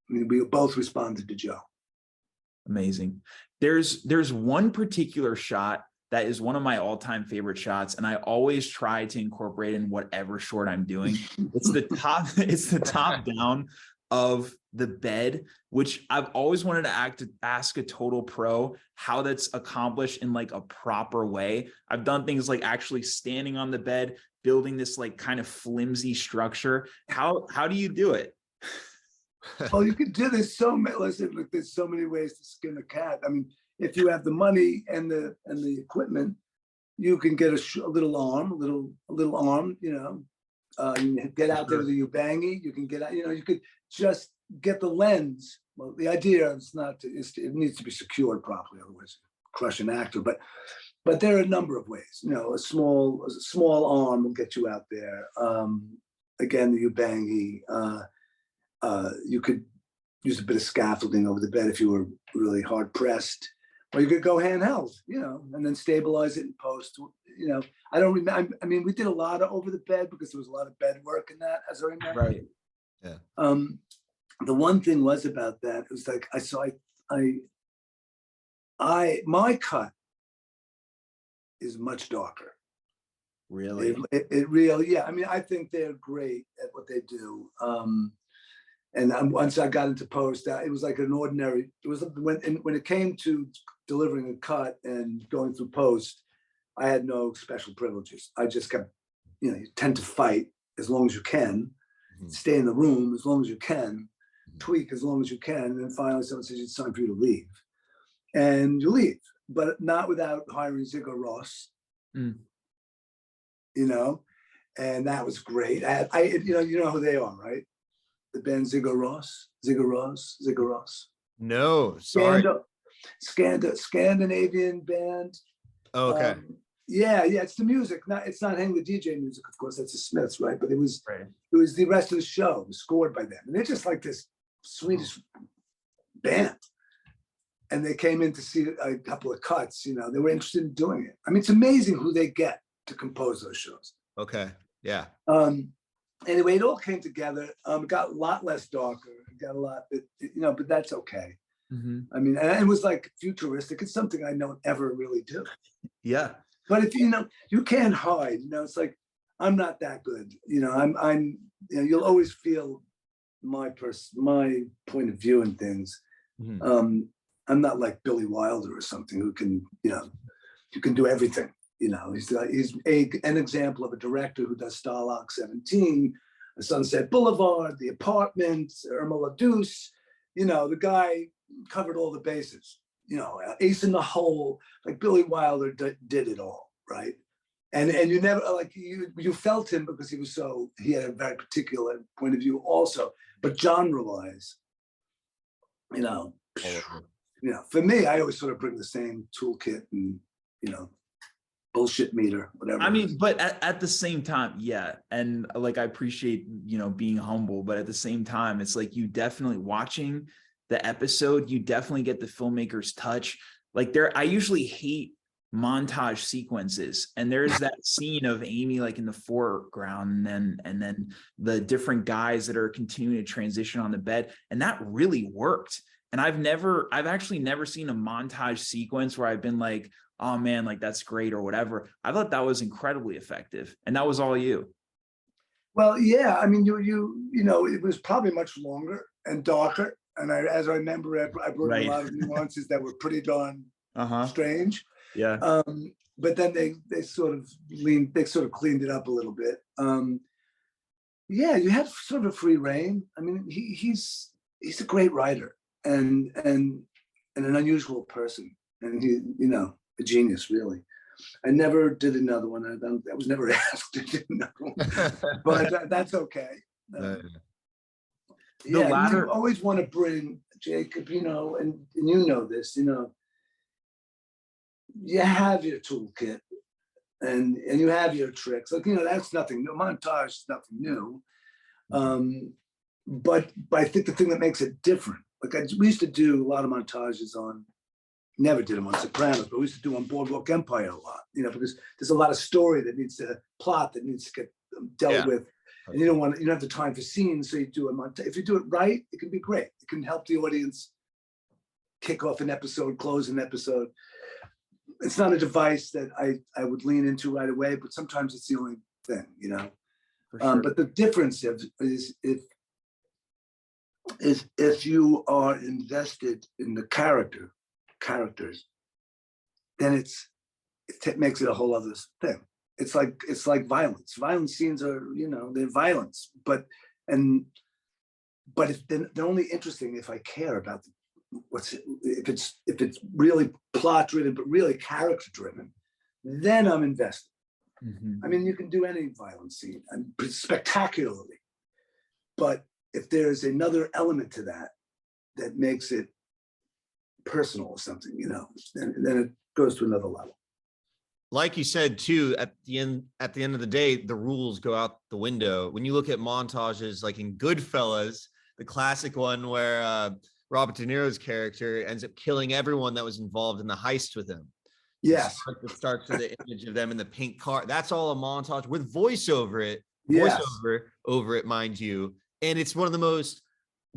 [SPEAKER 3] I mean, we both responded to Joe.
[SPEAKER 1] Amazing. There's one particular shot that is one of my all-time favorite shots, and I always try to incorporate in whatever short I'm doing. It's the top down of the bed, which I've always wanted to ask a total pro how that's accomplished in like a proper way. I've done things like actually standing on the bed, building this like kind of flimsy structure. How do you do it?
[SPEAKER 3] Well, you could do this so many. Listen, look, there's so many ways to skin a cat. I mean, if you have the money and the equipment, you can get a little arm, a little arm. You know, you can get out there with a ubangi. You can get out. You know, you could just get the lens. Well, the idea is not to, it needs to be secured properly, otherwise crush an actor. But there are a number of ways. You know, a small arm will get you out there. Again, the ubangi. You could use a bit of scaffolding over the bed if you were really hard pressed, or you could go handheld, you know, and then stabilize it in post. You know, I don't remember. I mean, we did a lot of over the bed because there was a lot of bed work in that, as I remember.
[SPEAKER 1] Right.
[SPEAKER 2] Yeah.
[SPEAKER 3] The one thing was about that, it was like my cut is much darker.
[SPEAKER 1] Really?
[SPEAKER 3] It really, yeah. I mean, I think they're great at what they do. And once I got into post, it was like an ordinary. It was when it came to delivering a cut and going through post, I had no special privileges. I just kept, you know, you tend to fight as long as you can, stay in the room as long as you can, tweak as long as you can, and then finally someone says it's time for you to leave, and you leave, but not without hiring Ziggo Ross. You know, and that was great. You know who they are, right? The band Ziggo Ross.
[SPEAKER 2] No, sorry.
[SPEAKER 3] Scandinavian band.
[SPEAKER 2] Oh, okay.
[SPEAKER 3] Yeah, it's the music. It's not Hang the DJ music, of course. That's the Smiths, right? But it was the rest of the show was scored by them, and they're just like this Swedish band. And they came in to see a couple of cuts. You know, they were interested in doing it. I mean, it's amazing who they get to compose those shows.
[SPEAKER 2] Okay. Yeah.
[SPEAKER 3] Anyway, it all came together. It got a lot less darker. It got a lot, you know, but that's okay. I mean, and it was like futuristic. It's something I don't ever really do.
[SPEAKER 1] Yeah.
[SPEAKER 3] But if you know, you can't hide. You know, it's like I'm not that good. You know, I'm. You know, you'll always feel my point of view in things. I'm not like Billy Wilder or something who can, you know, you can do everything. You know, he's an example of a director who does Stalag 17, Sunset Boulevard, The Apartment, Irma La Douce. You know, the guy covered all the bases. You know, Ace in the Hole. Like Billy Wilder did it all, right? And you never like you felt him because he had a very particular point of view also. But genre-wise, you know, for me, I always sort of bring the same toolkit and, you know, bullshit meter, whatever.
[SPEAKER 1] I mean, but at the same time, yeah. And like, I appreciate, you know, being humble, but at the same time, it's like you definitely watching the episode, you definitely get the filmmaker's touch. Like I usually hate montage sequences, and there's that scene of Amy like in the foreground and then the different guys that are continuing to transition on the bed, and that really worked. And I've actually never seen a montage sequence where I've been like, oh man, like that's great or whatever. I thought that was incredibly effective, and that was all you.
[SPEAKER 3] Well, yeah, I mean, you know, it was probably much longer and darker, and as I remember, I brought in a lot of nuances that were pretty darn strange.
[SPEAKER 1] Yeah.
[SPEAKER 3] But then they sort of cleaned it up a little bit. Yeah, you had sort of free reign. I mean, he's a great writer and an unusual person, and he, you know, a genius really. I never did another one. I was never asked to do another one, but that's okay.
[SPEAKER 1] The
[SPEAKER 3] Yeah,
[SPEAKER 1] latter,
[SPEAKER 3] you always want to bring, Jacob, you know, and you know this, you know, you have your toolkit and you have your tricks. Like, you know, that's nothing new. Montage is nothing new. But I think the thing that makes it different, like we used to do a lot of montages on, never did them on Sopranos, but we used to do on Boardwalk Empire a lot, you know, because there's a lot of story that needs to, plot that needs to get dealt with. And you don't have the time for scenes, so you do a montage. If you do it right, it can be great. It can help the audience kick off an episode, close an episode. It's not a device that I would lean into right away, but sometimes it's the only thing, you know. Sure. But the difference is if you are invested in the characters, then it makes it a whole other thing. It's like violence. Violent scenes are, you know, they're violence, but if they're only interesting if I care about if it's really plot driven, but really character driven, then I'm invested. I mean, you can do any violent scene spectacularly, but if there's another element to that makes it personal or something, you know, then it goes to another level.
[SPEAKER 2] Like you said too, at the end of the day, the rules go out the window. When you look at montages, like in Goodfellas, the classic one where Robert De Niro's character ends up killing everyone that was involved in the heist with him.
[SPEAKER 3] Yes.
[SPEAKER 2] It starts with the image of them in the pink car. That's all a montage with voiceover over it, mind you. And it's one of the most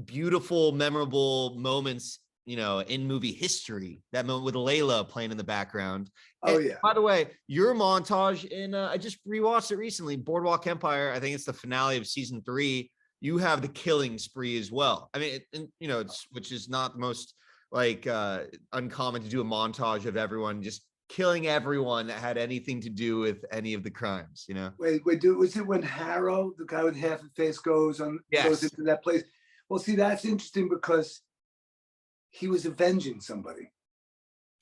[SPEAKER 2] beautiful, memorable moments, you know, in movie history. That moment with Layla playing in the background.
[SPEAKER 3] Oh,
[SPEAKER 2] and
[SPEAKER 3] yeah.
[SPEAKER 2] By the way, your montage in I just rewatched it recently, Boardwalk Empire. I think it's the finale of season 3. You have the killing spree as well. I mean, you know, which is not the most like uncommon to do a montage of everyone just killing everyone that had anything to do with any of the crimes. You know.
[SPEAKER 3] Wait, was it when Harrow, the guy with half the face, goes into that place? Well, see, that's interesting because he was avenging somebody.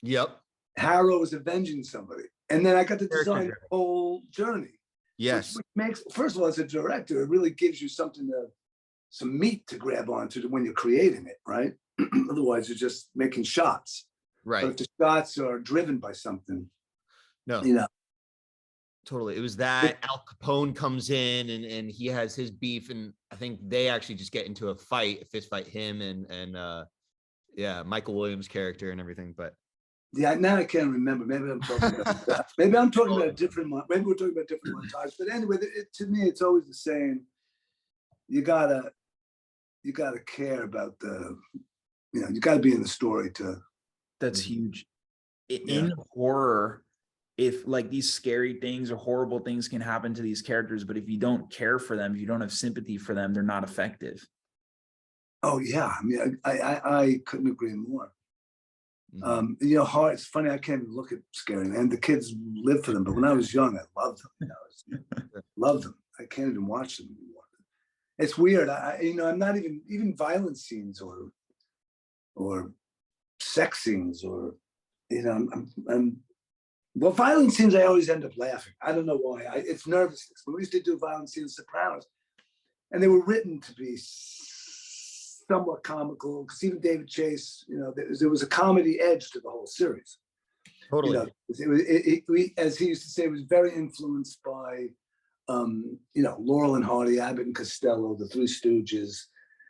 [SPEAKER 2] Yep.
[SPEAKER 3] Harrow was avenging somebody. And then I got to design the whole journey.
[SPEAKER 2] Yes.
[SPEAKER 3] Which makes, first of all, as a director, it really gives you some meat to grab onto when you're creating it, right? Otherwise, you're just making shots.
[SPEAKER 2] Right.
[SPEAKER 3] But if the shots are driven by something,
[SPEAKER 2] no,
[SPEAKER 3] you know.
[SPEAKER 2] Totally. It was that Al Capone comes in and he has his beef, and I think they actually just get into a fist fight, him and Michael Williams' character and everything. But
[SPEAKER 3] yeah, now I can't remember. Maybe I'm talking about that. Maybe I'm talking about a different one. Maybe we're talking about different montage. But anyway, to me, it's always the same. You gotta care about you gotta be in the story to.
[SPEAKER 1] That's huge. In horror, if like these scary things or horrible things can happen to these characters, but if you don't care for them, if you don't have sympathy for them, they're not effective.
[SPEAKER 3] Oh yeah, I mean, I couldn't agree more. You know, it's funny, I can't even look at scary, and the kids live for them. But when I was young, I loved them. You know, loved them. I can't even watch them anymore. It's weird. I'm not even violent scenes or sex scenes or, you know, well, violent scenes, I always end up laughing. I don't know why. It's nervousness. When we used to do violent scenes, Sopranos, and they were written to be somewhat comical, because even David Chase, you know, there was a comedy edge to the whole series.
[SPEAKER 2] Totally.
[SPEAKER 3] You know, as he used to say, it was very influenced by, you know, Laurel and Hardy, Abbott and Costello, the Three Stooges.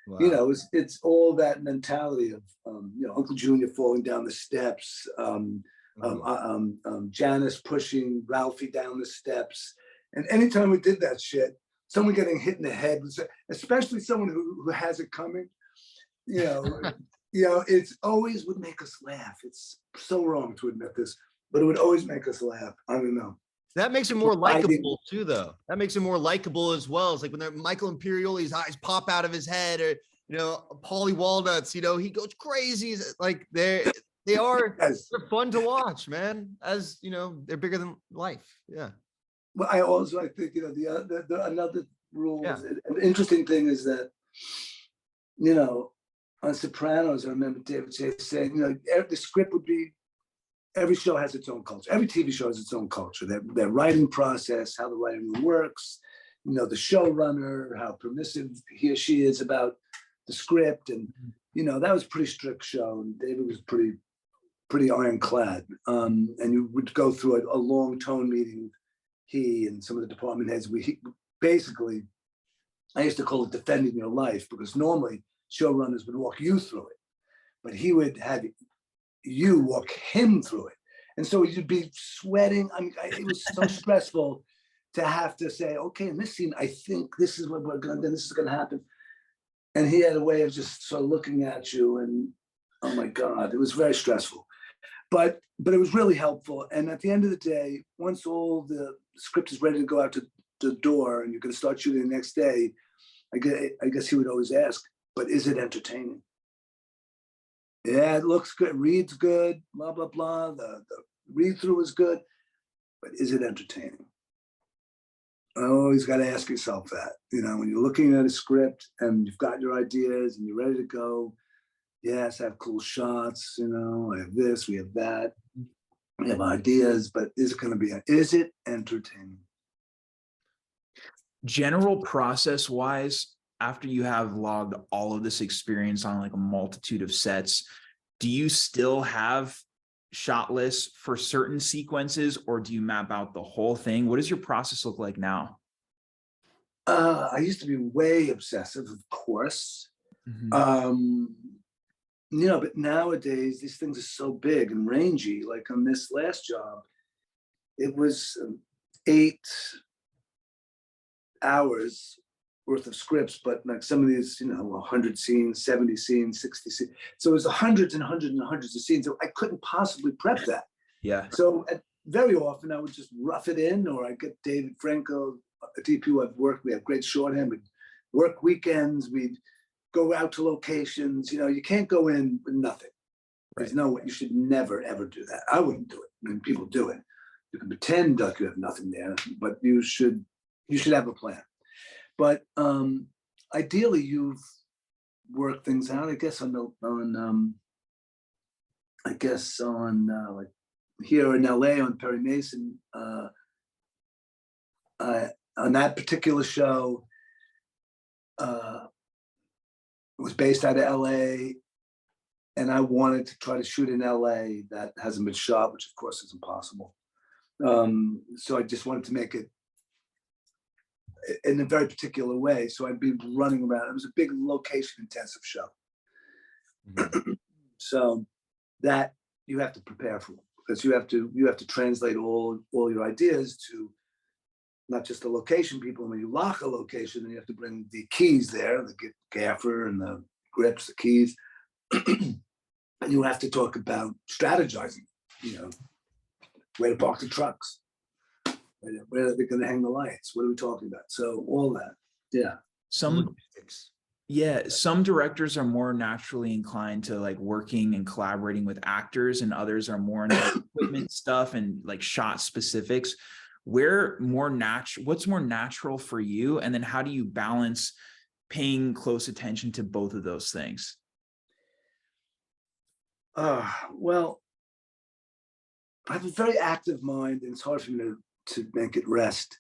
[SPEAKER 3] Wow. You know, it's all that mentality of, you know, Uncle Junior falling down the steps, Janice pushing Ralphie down the steps. And anytime we did that shit, someone getting hit in the head, especially someone who has it coming, you know, it's always would make us laugh. It's so wrong to admit this, but it would always make us laugh. I don't know.
[SPEAKER 2] That makes it more likable too, though. That makes it more likable as well. It's like when Michael Imperioli's eyes pop out of his head, or, you know, Paulie Walnuts, you know, he goes crazy. Like they are
[SPEAKER 3] Yes.
[SPEAKER 2] They're fun to watch, man. As you know, they're bigger than life. Yeah.
[SPEAKER 3] Well, I think, you know, the another rule, an interesting thing is that, you know, on Sopranos, I remember David Chase saying, you know, the script would be every show has its own culture. Every TV show has its own culture. Their writing process, how the writing room works, you know, the showrunner, how permissive he or she is about the script. And, you know, that was a pretty strict show. And David was pretty ironclad. And you would go through a long tone meeting, he and some of the department heads. Basically, I used to call it defending your life, because normally showrunners would walk you through it, but he would have you walk him through it. And so you'd be sweating. I mean, it was so stressful to have to say, okay, in this scene, I think this is what we're going to do. This is going to happen. And he had a way of just sort of looking at you, and oh my God, it was very stressful. But it was really helpful. And at the end of the day, once all the script is ready to go out to the door and you're going to start shooting the next day, I guess he would always ask, but is it entertaining? Yeah, it looks good, reads good, blah, blah, blah. The read-through is good, but is it entertaining? I always got to ask yourself that. You know, when you're looking at a script and you've got your ideas and you're ready to go, yes, I have cool shots, you know, I have this, we have that, we have ideas, but is it entertaining?
[SPEAKER 1] General process wise, after you have logged all of this experience on like a multitude of sets, do you still have shot lists for certain sequences, or do you map out the whole thing? What does your process look like now?
[SPEAKER 3] I used to be way obsessive, of course. You know, but nowadays these things are so big and rangy. Like on this last job, it was 8 hours worth of scripts, but like some of these, you know, 100 scenes, 70 scenes, 60 scenes. So it was hundreds and hundreds and hundreds of scenes. So I couldn't possibly prep that.
[SPEAKER 1] Yeah.
[SPEAKER 3] So very often I would just rough it in, or I get David Franco, a DP who I've worked, we have great shorthand, we'd work weekends, we'd go out to locations. You know, you can't go in with nothing. There's no way. You should never, ever do that. I wouldn't do it. I mean, people do it. You can pretend like you have nothing there, but you should have a plan. But ideally, you've worked things out. I guess on like here in LA on Perry Mason, on that particular show, it was based out of LA, and I wanted to try to shoot in LA. That hasn't been shot, which of course is impossible. So I just wanted to make it in a very particular way. So I'd be running around. It was a big location intensive show. So that you have to prepare for, because you have to translate all your ideas to not just the location people. When you lock a location, then you have to bring the keys there, the gaffer and the grips, the keys. And you have to talk about strategizing, you know, where to park the trucks, where are they going to hang the lights? What are we talking about? So all that, yeah.
[SPEAKER 1] Some directors are more naturally inclined to like working and collaborating with actors, and others are more into equipment stuff and like shot specifics. What's more natural for you? And then how do you balance paying close attention to both of those things?
[SPEAKER 3] Well, I have a very active mind, and it's hard for me to make it rest.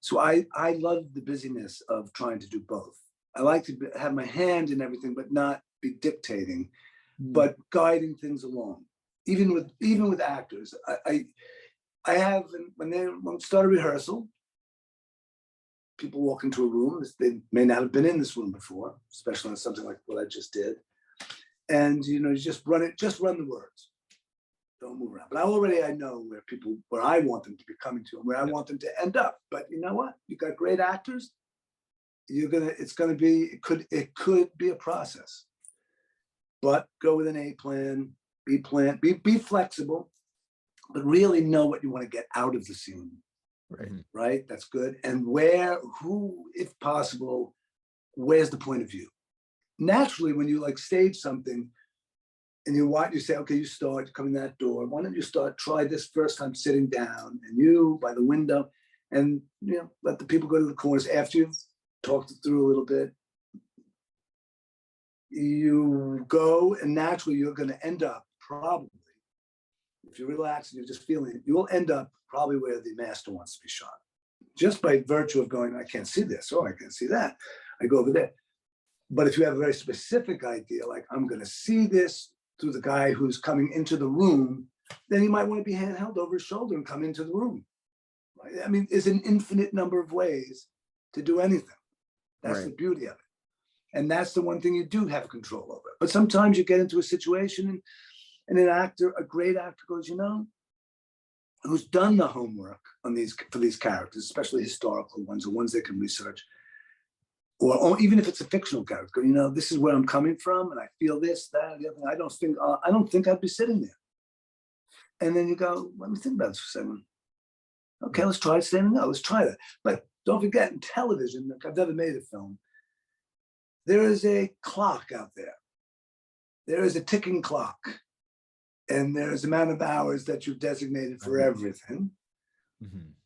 [SPEAKER 3] So I love the busyness of trying to do both. I like to have my hand in everything, but not be dictating, but guiding things along. Even with actors, I have, when we start a rehearsal, people walk into a room. They may not have been in this room before, especially on something like what I just did. And you know, you just run the words. Don't move around. But I know where I want them to be coming to and where I want them to end up. But you know what? You got great actors. It could be a process. But go with an A plan, B plan, be flexible, but really know what you want to get out of the scene. Right? That's good. And who, if possible, where's the point of view? Naturally, when you like stage something and you say, okay, you start coming that door. Why don't you try this first time sitting down, and you by the window, and you know, let the people go to the corners after you've talked it through a little bit. You go, and naturally you're going to end up probably if you relax and you're just feeling it, you will end up probably where the master wants to be shot. Just by virtue of going, I can't see this, or I can't see that. I go over there. But if you have a very specific idea, like I'm going to see this through the guy who's coming into the room, then you might want to be handheld over his shoulder and come into the room. Right? I mean, there's an infinite number of ways to do anything. That's the beauty of it. And that's the one thing you do have control over. But sometimes you get into a situation and an actor, a great actor goes, you know, who's done the homework on for these characters, especially historical ones or ones they can research, or even if it's a fictional character, you know, this is where I'm coming from, and I feel this, that, the other thing. I don't think I'd be sitting there. And then you go, let me think about this for a second. Okay, let's try standing up. Let's try that. But don't forget, in television, like I've never made a film, there is a clock out there. There is a ticking clock. And there's amount of hours that you've designated for everything.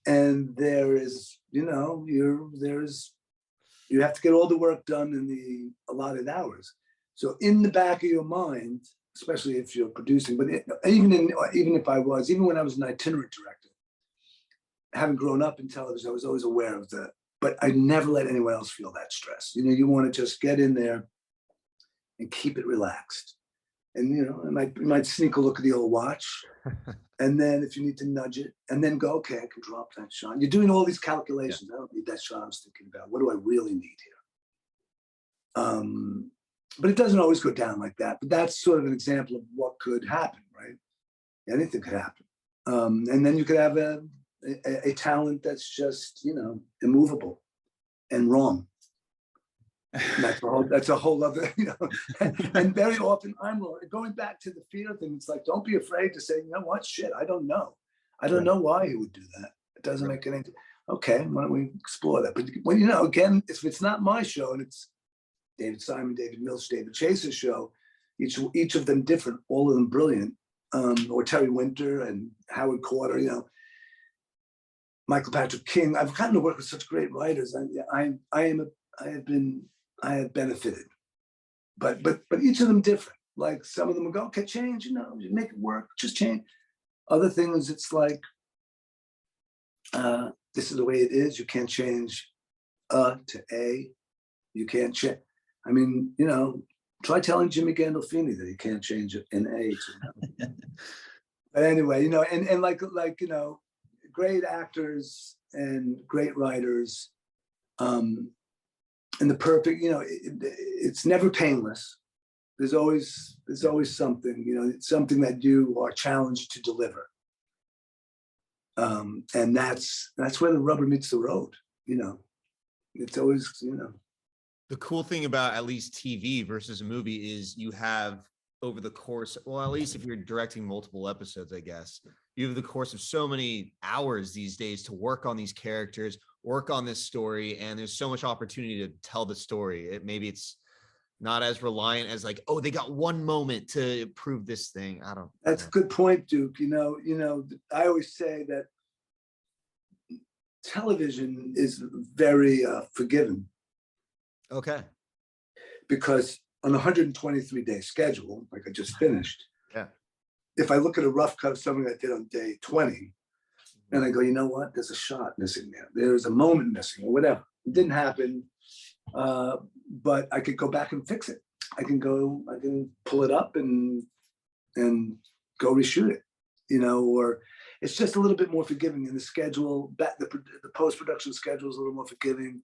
[SPEAKER 3] And there is, you know, you have to get all the work done in the allotted hours. So in the back of your mind, especially if you're producing, but even when I was an itinerant director, having grown up in television, I was always aware of that. But I never let anyone else feel that stress. You know, you want to just get in there and keep it relaxed. And, you know, you might sneak a look at the old watch. And then if you need to nudge it, and then go, okay, I can drop that shot. You're doing all these calculations. I don't need that shot I was thinking about. What do I really need here? But it doesn't always go down like that. But that's sort of an example of what could happen, right? Anything could happen. And then you could have a talent that's just, you know, immovable and wrong. And that's a whole other, you know, and very often I'm wrong. Going back to the fear thing, it's like, don't be afraid to say, you know what, shit, I don't know. I don't know why he would do that. It doesn't make any, okay, why don't we explore that? But when, you know, again, if it's not my show and it's David Simon, David Milch, David Chase's show, each of them different, all of them brilliant, or Terry Winter and Howard Carter, you know, Michael Patrick King. I've gotten to work with such great writers. I have benefited, but each of them different. Like some of them will go, okay, change, you know, you make it work, just change. Other things, it's like, this is the way it is. You can't change to A. You can't change. I mean, you know, try telling Jimmy Gandolfini that he can't change it in A. To But anyway, you know, and like you know, great actors and great writers. And the perfect, you know, it's never painless. There's always something, you know, it's something that you are challenged to deliver. And that's where the rubber meets the road, you know. It's always, you know.
[SPEAKER 2] The cool thing about at least TV versus a movie is you have over the course, well, at least if you're directing multiple episodes, I guess, you have the course of so many hours these days to work on these characters, work on this story, and there's so much opportunity to tell the story. Maybe it's not as reliant as like, oh, they got one moment to prove this thing.
[SPEAKER 3] That's a good point, Duke. You know, I always say that television is very forgiving.
[SPEAKER 2] Okay.
[SPEAKER 3] Because on a 123-day schedule, like I just finished, if I look at a rough cut of something I did on day 20, and I go, you know what, there's a shot missing there. There's a moment missing or whatever. It didn't happen, but I could go back and fix it. I can pull it up and go reshoot it, you know, or it's just a little bit more forgiving in the schedule. The post-production schedule is a little more forgiving.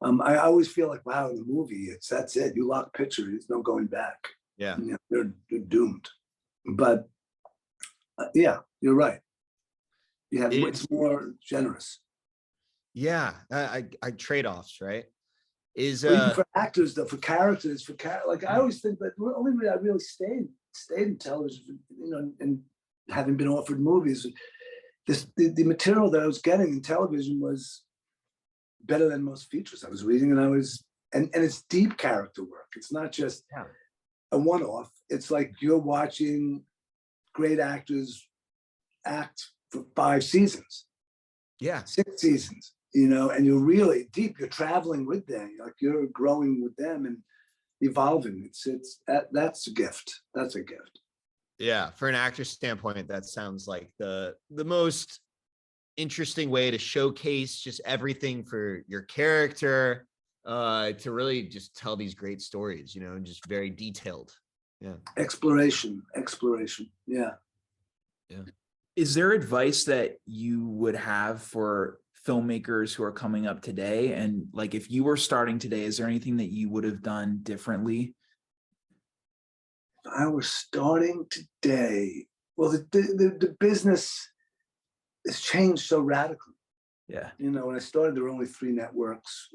[SPEAKER 3] I always feel like, wow, in the movie, that's it. You lock picture, there's no going back.
[SPEAKER 2] Yeah.
[SPEAKER 3] You know, they're doomed. But yeah, you're right. It's more generous.
[SPEAKER 2] Yeah, I trade-offs, right?
[SPEAKER 3] Even for actors, though, for characters, like I always think that the only way I really stayed in television, you know, and having been offered movies, the material that I was getting in television was better than most features I was reading, and it's deep character work. It's not just a one-off. It's like you're watching great actors act for 5 seasons, 6 seasons, you know, and you're really deep. You're traveling with them, like you're growing with them and evolving. That's a gift. That's a gift.
[SPEAKER 2] Yeah, for an actor's standpoint, that sounds like the most interesting way to showcase just everything for your character, to really just tell these great stories, you know, and just very detailed. Yeah.
[SPEAKER 3] Exploration. Yeah.
[SPEAKER 1] Is there advice that you would have for filmmakers who are coming up today? And like, if you were starting today, is there anything that you would have done differently?
[SPEAKER 3] If I were starting today, well, the business has changed so radically.
[SPEAKER 1] Yeah.
[SPEAKER 3] You know, when I started, there were only 3 networks,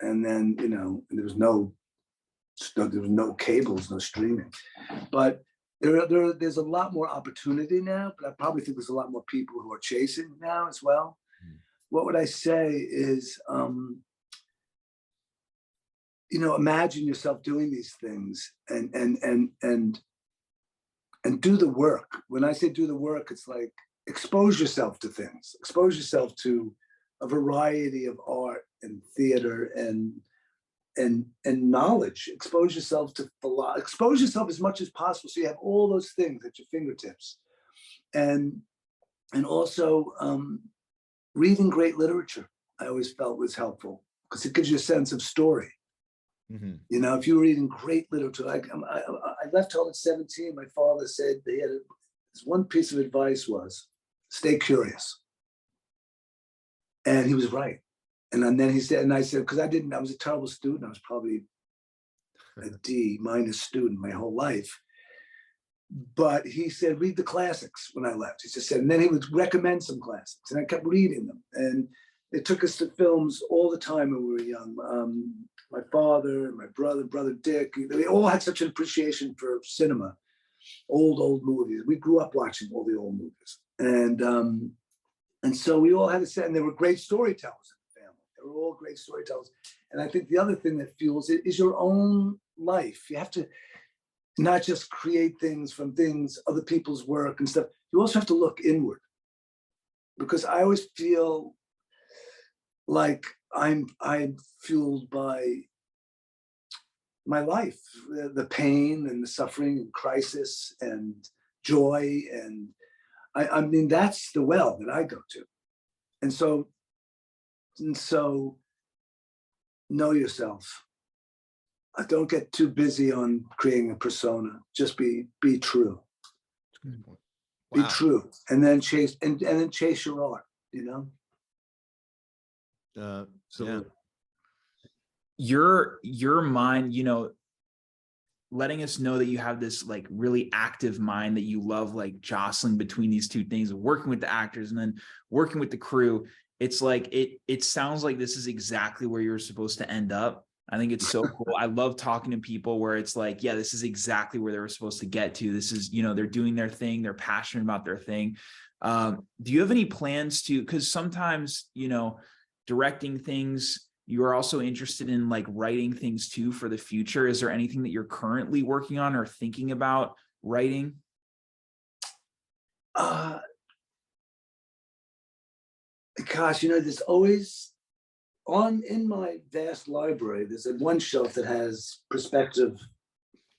[SPEAKER 3] and then, you know, there was no cables, no streaming. But there's a lot more opportunity now, but I probably think there's a lot more people who are chasing now as well. What would I say is, you know, imagine yourself doing these things and do the work. When I say do the work, it's like expose yourself to things, expose yourself to a variety of art and theater and knowledge, expose yourself to expose yourself as much as possible, so you have all those things at your fingertips. And also reading great literature, I always felt was helpful, because it gives you a sense of story. You know, if you're reading great literature, like I left home at 17, my father said they had this one piece of advice was, stay curious. And he was right. And then he said, and I said, because I was a terrible student. I was probably a D- student my whole life. But he said, read the classics when I left. He just said, and then he would recommend some classics, and I kept reading them. And it took us to films all the time when we were young. My father, my brother Dick, they all had such an appreciation for cinema, old movies. We grew up watching all the old movies. And so we all had to say, and there were great storytellers in the family. They were all great storytellers. And I think the other thing that fuels it is your own life. You have to not just create things from other people's work and stuff. You also have to look inward, because I always feel like I'm fueled by my life, the pain and the suffering and crisis and joy. And I mean, that's the well that I go to. And so know yourself. Don't get too busy on creating a persona. Just be true.
[SPEAKER 2] Wow.
[SPEAKER 3] Be true, and then chase and then chase your art. You know.
[SPEAKER 2] Yeah.
[SPEAKER 1] Your mind, you know, letting us know that you have this like really active mind, that you love like jostling between these two things, working with the actors and then working with the crew. It's like it sounds like this is exactly where you're supposed to end up. I think it's so cool. I love talking to people where it's like, yeah, this is exactly where they were supposed to get to. This is, you know, they're doing their thing. They're passionate about their thing. Do you have any plans to, because sometimes, you know, directing things, you are also interested in like writing things too for the future. Is there anything that you're currently working on or thinking about writing?
[SPEAKER 3] Gosh, you know, there's always in my vast library, there's one shelf that has prospective,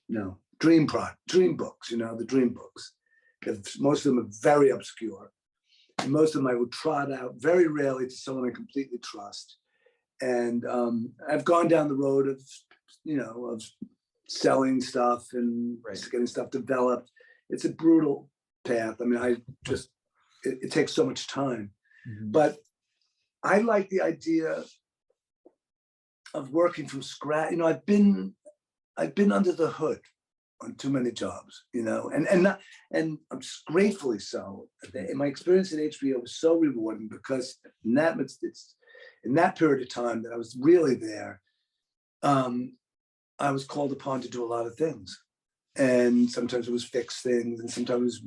[SPEAKER 3] you know, dream books, you know, the dream books. Most of them are very obscure. And most of them I would trot out very rarely to someone I completely trust. And I've gone down the road of, you know, of selling stuff and getting stuff developed. It's a brutal path. I mean, it takes so much time. But I like the idea of working from scratch. You know, I've been under the hood on too many jobs, you know, and I'm gratefully so. My experience at HBO was so rewarding, because in that period of time that I was really there, I was called upon to do a lot of things. And sometimes it was fix things, and sometimes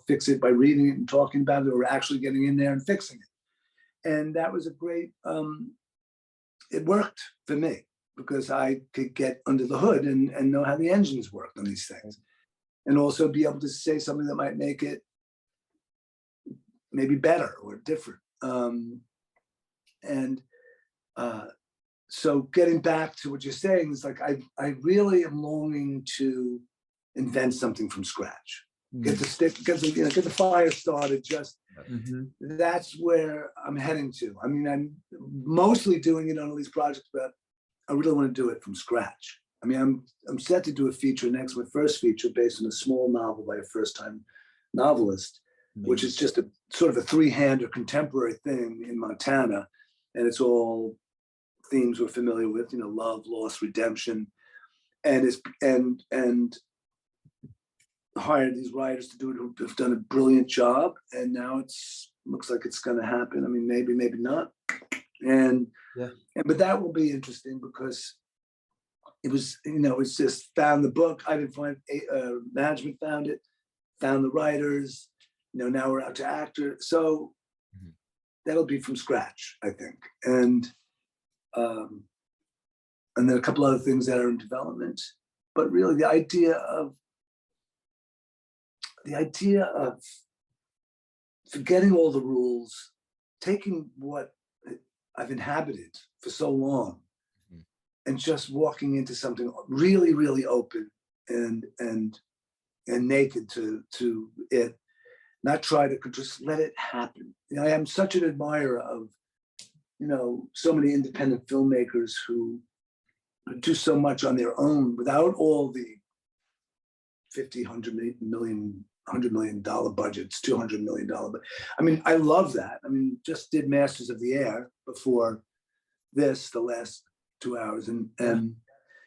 [SPEAKER 3] fix it by reading it and talking about it, or actually getting in there and fixing it. And that was a great, it worked for me, because I could get under the hood and know how the engines worked on these things. And also be able to say something that might make it maybe better or different. So getting back to what you're saying is like, I really am longing to invent something from scratch. get the fire started. Just that's where I'm heading to. I mean, I'm mostly doing it on all these projects, but I really want to do it from scratch. I mean, I'm set to do a feature next, my first feature based on a small novel by a first-time novelist, which is just a sort of a three-hander contemporary thing in Montana, and it's all themes we're familiar with, love, loss, redemption, and hired these writers to do it who've done a brilliant job, and now looks like it's going to happen. I mean, maybe not, but that will be interesting because it was, it's just found the book. I didn't find management, found it, found the writers. Now we're out to actor, so that'll be from scratch, I think, and then a couple other things that are in development. But really, the idea of forgetting all the rules, taking what I've inhabited for so long, and just walking into something really, really open and naked to it, not try to just let it happen. I am such an admirer of, so many independent filmmakers who do so much on their own without all the $50, $100 million budgets, $200 million. But I mean, I love that. I mean, just did Masters of the Air before this, the last 2 hours, and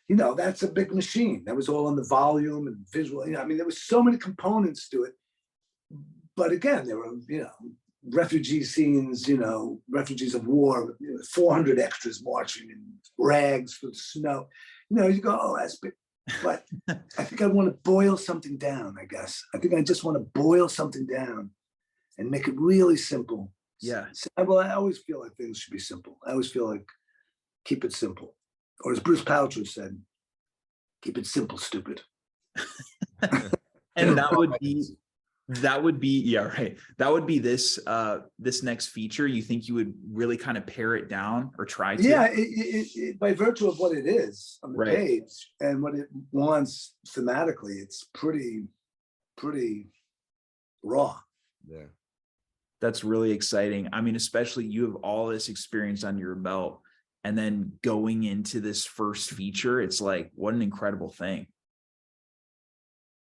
[SPEAKER 3] that's a big machine. That was all on the volume and visual. I mean, there was so many components to it. But again, there were, refugee scenes, refugees of war, 400 extras marching in rags for the snow. You go, oh, that's big. But I think I want to boil something down, I guess. I think I just want to boil something down and make it really simple.
[SPEAKER 1] Yeah.
[SPEAKER 3] Well, I always feel like things should be simple. I always feel like keep it simple. Or as Bruce Paltrow said, keep it simple, stupid.
[SPEAKER 1] And that would be yeah, right. That would be this next feature. You think you would really kind of pare it down or try to?
[SPEAKER 3] Yeah, it, by virtue of what it is on the page and what it wants thematically, it's pretty raw.
[SPEAKER 2] Yeah.
[SPEAKER 1] That's really exciting. I mean, especially you have all this experience on your belt, and then going into this first feature, it's like, what an incredible thing.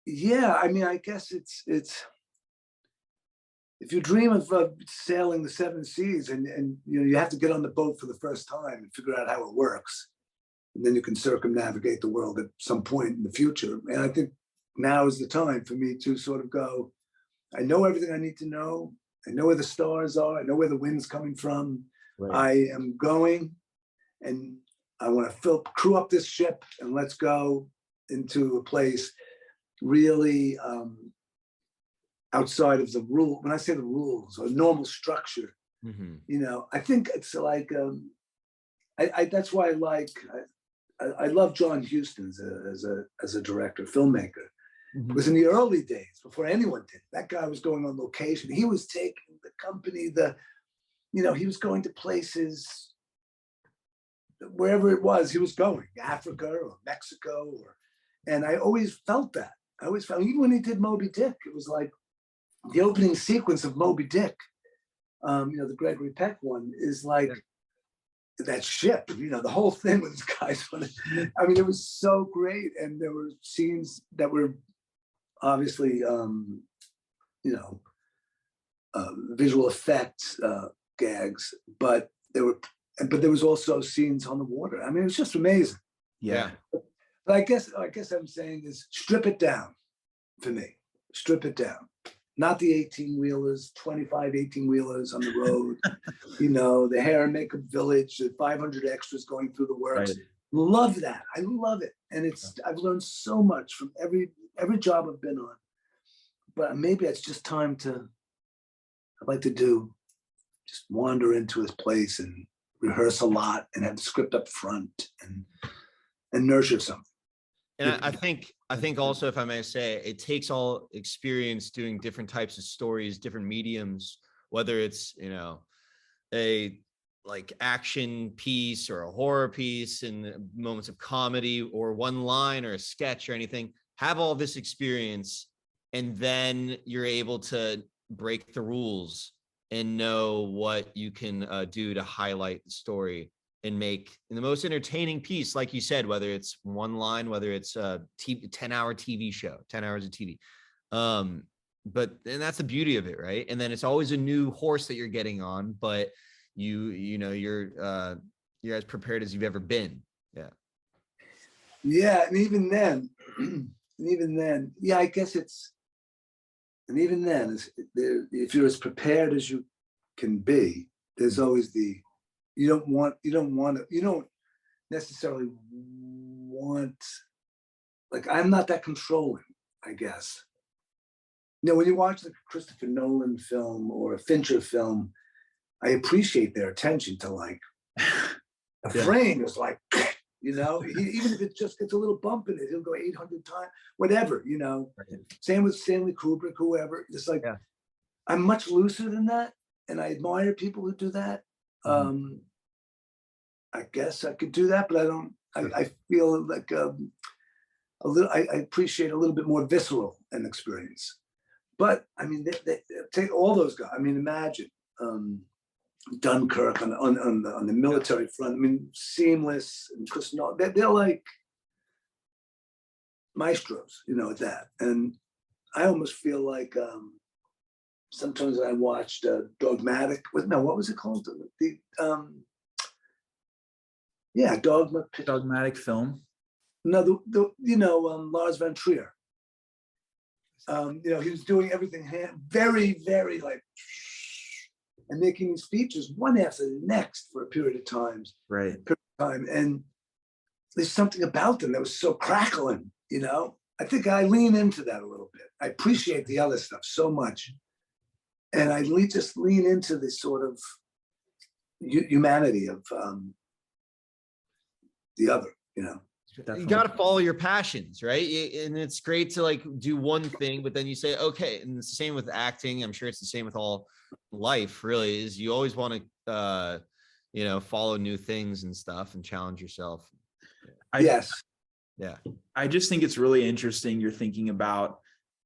[SPEAKER 3] Yeah, I mean, I guess it's if you dream of sailing the seven seas and you have to get on the boat for the first time and figure out how it works, and then you can circumnavigate the world at some point in the future. And I think now is the time for me to sort of go, I know everything I need to know. I know where the stars are. I know where the wind's coming from. Right. I am going, and I want to crew up this ship, and let's go into a place really outside of the rule. When I say the rules or normal structure, I think it's like that's why I love John Huston as a director, filmmaker. Because in the early days, before anyone did, that guy was going on location. He was taking the company, he was going to places, wherever it was, he was going, Africa or Mexico, and I always felt that. I always felt, even when he did Moby Dick, it was like the opening sequence of Moby Dick, the Gregory Peck one, is like that ship, the whole thing with these guys on it. I mean, it was so great. And there were scenes that were obviously, visual effects gags, but there was also scenes on the water. I mean, it was just amazing.
[SPEAKER 1] Yeah.
[SPEAKER 3] But I guess I'm saying is strip it down for me. Strip it down. Not the 18-wheelers, 25 18-wheelers on the road, the hair and makeup village, the 500 extras going through the works. Right. Love that. I love it. And I've learned so much from every job I've been on. But maybe it's just time I'd like to just wander into his place and rehearse a lot and have the script up front and nurture something.
[SPEAKER 2] And I think also, if I may say, it takes all experience doing different types of stories, different mediums, whether it's, a like action piece or a horror piece and moments of comedy or one line or a sketch or anything, have all this experience and then you're able to break the rules and know what you can do to highlight the story and make the most entertaining piece, like you said, whether it's one line, whether it's a 10-hour TV show, 10 hours of TV. And that's the beauty of it, right? And then it's always a new horse that you're getting on, but you're as prepared as you've ever been.
[SPEAKER 3] Yeah, and even then, yeah, I guess even then, if you're as prepared as you can be, there's always you don't necessarily want, like, I'm not that controlling, I guess. When you watch the Christopher Nolan film or a Fincher film, I appreciate their attention to, like, a frame is like, even if it just gets a little bump in it, he'll go 800 times, whatever, Same with Stanley Kubrick, whoever. It's like, I'm much looser than that, and I admire people who do that. I guess I could do that, but I don't. I feel like a little. I appreciate a little bit more visceral an experience. But I mean, they take all those guys. I mean, imagine Dunkirk on the military front. I mean, Seamless and Chris Nolan. They're like maestros, at that. And I almost feel like sometimes when I watched Dogmatic. What was it called?
[SPEAKER 1] Dogmatic film.
[SPEAKER 3] No, Lars von Trier. He was doing everything very, very like, and making these features one after the next for a period of time.
[SPEAKER 1] Right.
[SPEAKER 3] And there's something about them that was so crackling, I think I lean into that a little bit. I appreciate the other stuff so much. And I just lean into this sort of humanity of the other,
[SPEAKER 2] Definitely. You got to follow your passions, right? And it's great to like do one thing, but then you say, okay. And it's the same with acting. I'm sure it's the same with all life, really, is you always want to, follow new things and stuff and challenge yourself.
[SPEAKER 3] Yes.
[SPEAKER 2] Yeah.
[SPEAKER 1] I just think it's really interesting. You're thinking about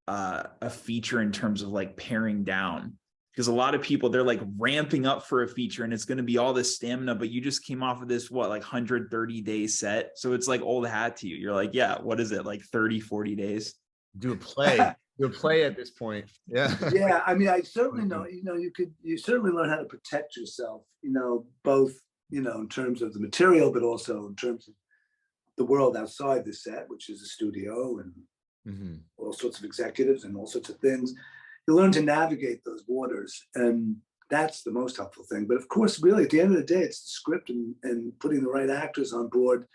[SPEAKER 1] a feature in terms of like paring down, because a lot of people, they're like ramping up for a feature and it's going to be all this stamina, but you just came off of this, 130-day set. So it's like old hat to you. You're like, yeah, what is it? Like 30, 40 days?
[SPEAKER 2] Do a play at this point. Yeah.
[SPEAKER 3] Yeah. I mean, I certainly know, you certainly learn how to protect yourself, both, in terms of the material, but also in terms of the world outside the set, which is a studio and all sorts of executives and all sorts of things. You learn to navigate those waters, and that's the most helpful thing. But of course, really, at the end of the day, it's the script and putting the right actors on board.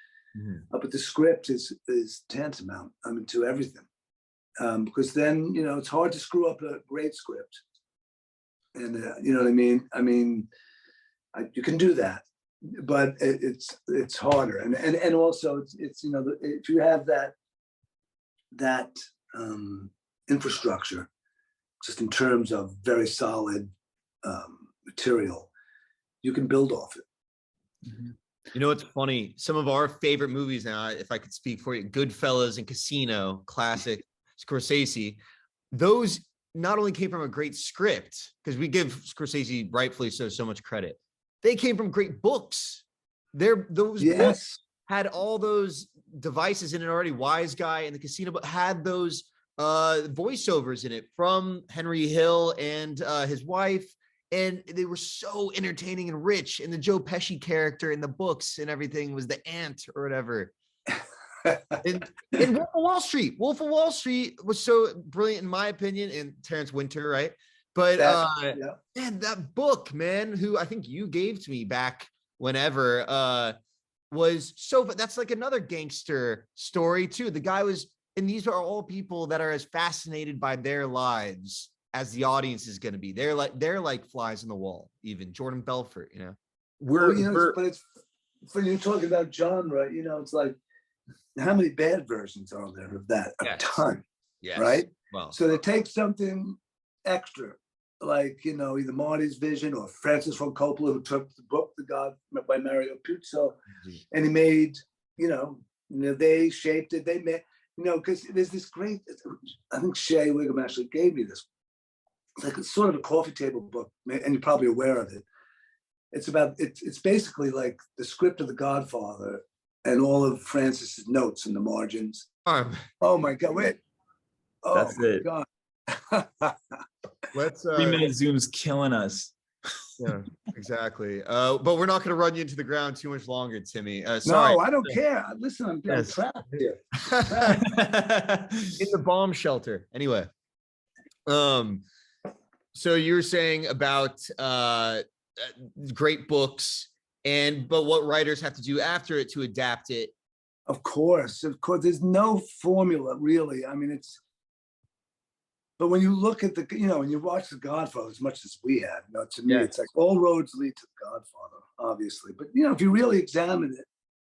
[SPEAKER 3] But the script is tantamount, to everything, because then it's hard to screw up a great script, and you know what I mean. I mean, you can do that, but it's harder, and also it's if you have that infrastructure, just in terms of very solid material, you can build off it.
[SPEAKER 2] It's funny. Some of our favorite movies now, if I could speak for you, Goodfellas and Casino, classic Scorsese, those not only came from a great script, because we give Scorsese rightfully so much credit, they came from great books. Those books had all those devices in it already. Wise Guy and the Casino, but had those voiceovers in it from Henry Hill and his wife, and they were so entertaining and rich. And the Joe Pesci character in the books and everything was the aunt or whatever. and Wolf of Wall Street was so brilliant in my opinion, and Terrence Winter, right? But man, that book, man, who I think you gave to me back whenever, was so. But that's like another gangster story too. The guy was. And these are all people that are as fascinated by their lives as the audience is going to be. They're like flies on the wall. Even Jordan Belfort,
[SPEAKER 3] but it's when you're talking about genre, it's like, how many bad versions are there of that? A ton, right?
[SPEAKER 2] Well,
[SPEAKER 3] so they take something extra, like either Marty's vision or Francis Ford Coppola, who took the book The God by Mario Puzo, and he made they shaped it. They made. you know, because there's this great, I think Shea Wiggum actually gave me this. It's like it's sort of a coffee table book, and you're probably aware of it. It's basically like the script of The Godfather and all of Francis's notes in the margins. Oh my God, wait. Oh,
[SPEAKER 1] that's it.
[SPEAKER 3] God.
[SPEAKER 2] Let's
[SPEAKER 1] 3-minute Zoom's killing us.
[SPEAKER 2] Yeah, exactly. But we're not going to run you into the ground too much longer, Timmy. Sorry.
[SPEAKER 3] No, I don't care. Listen, I'm trapped here.
[SPEAKER 2] In the bomb shelter. Anyway. So you're saying about great books, but what writers have to do after it to adapt it.
[SPEAKER 3] Of course. There's no formula, really. I mean, but when you look at when you watch The Godfather as much as we have, to me, it's like all roads lead to The Godfather, obviously. But, if you really examine it,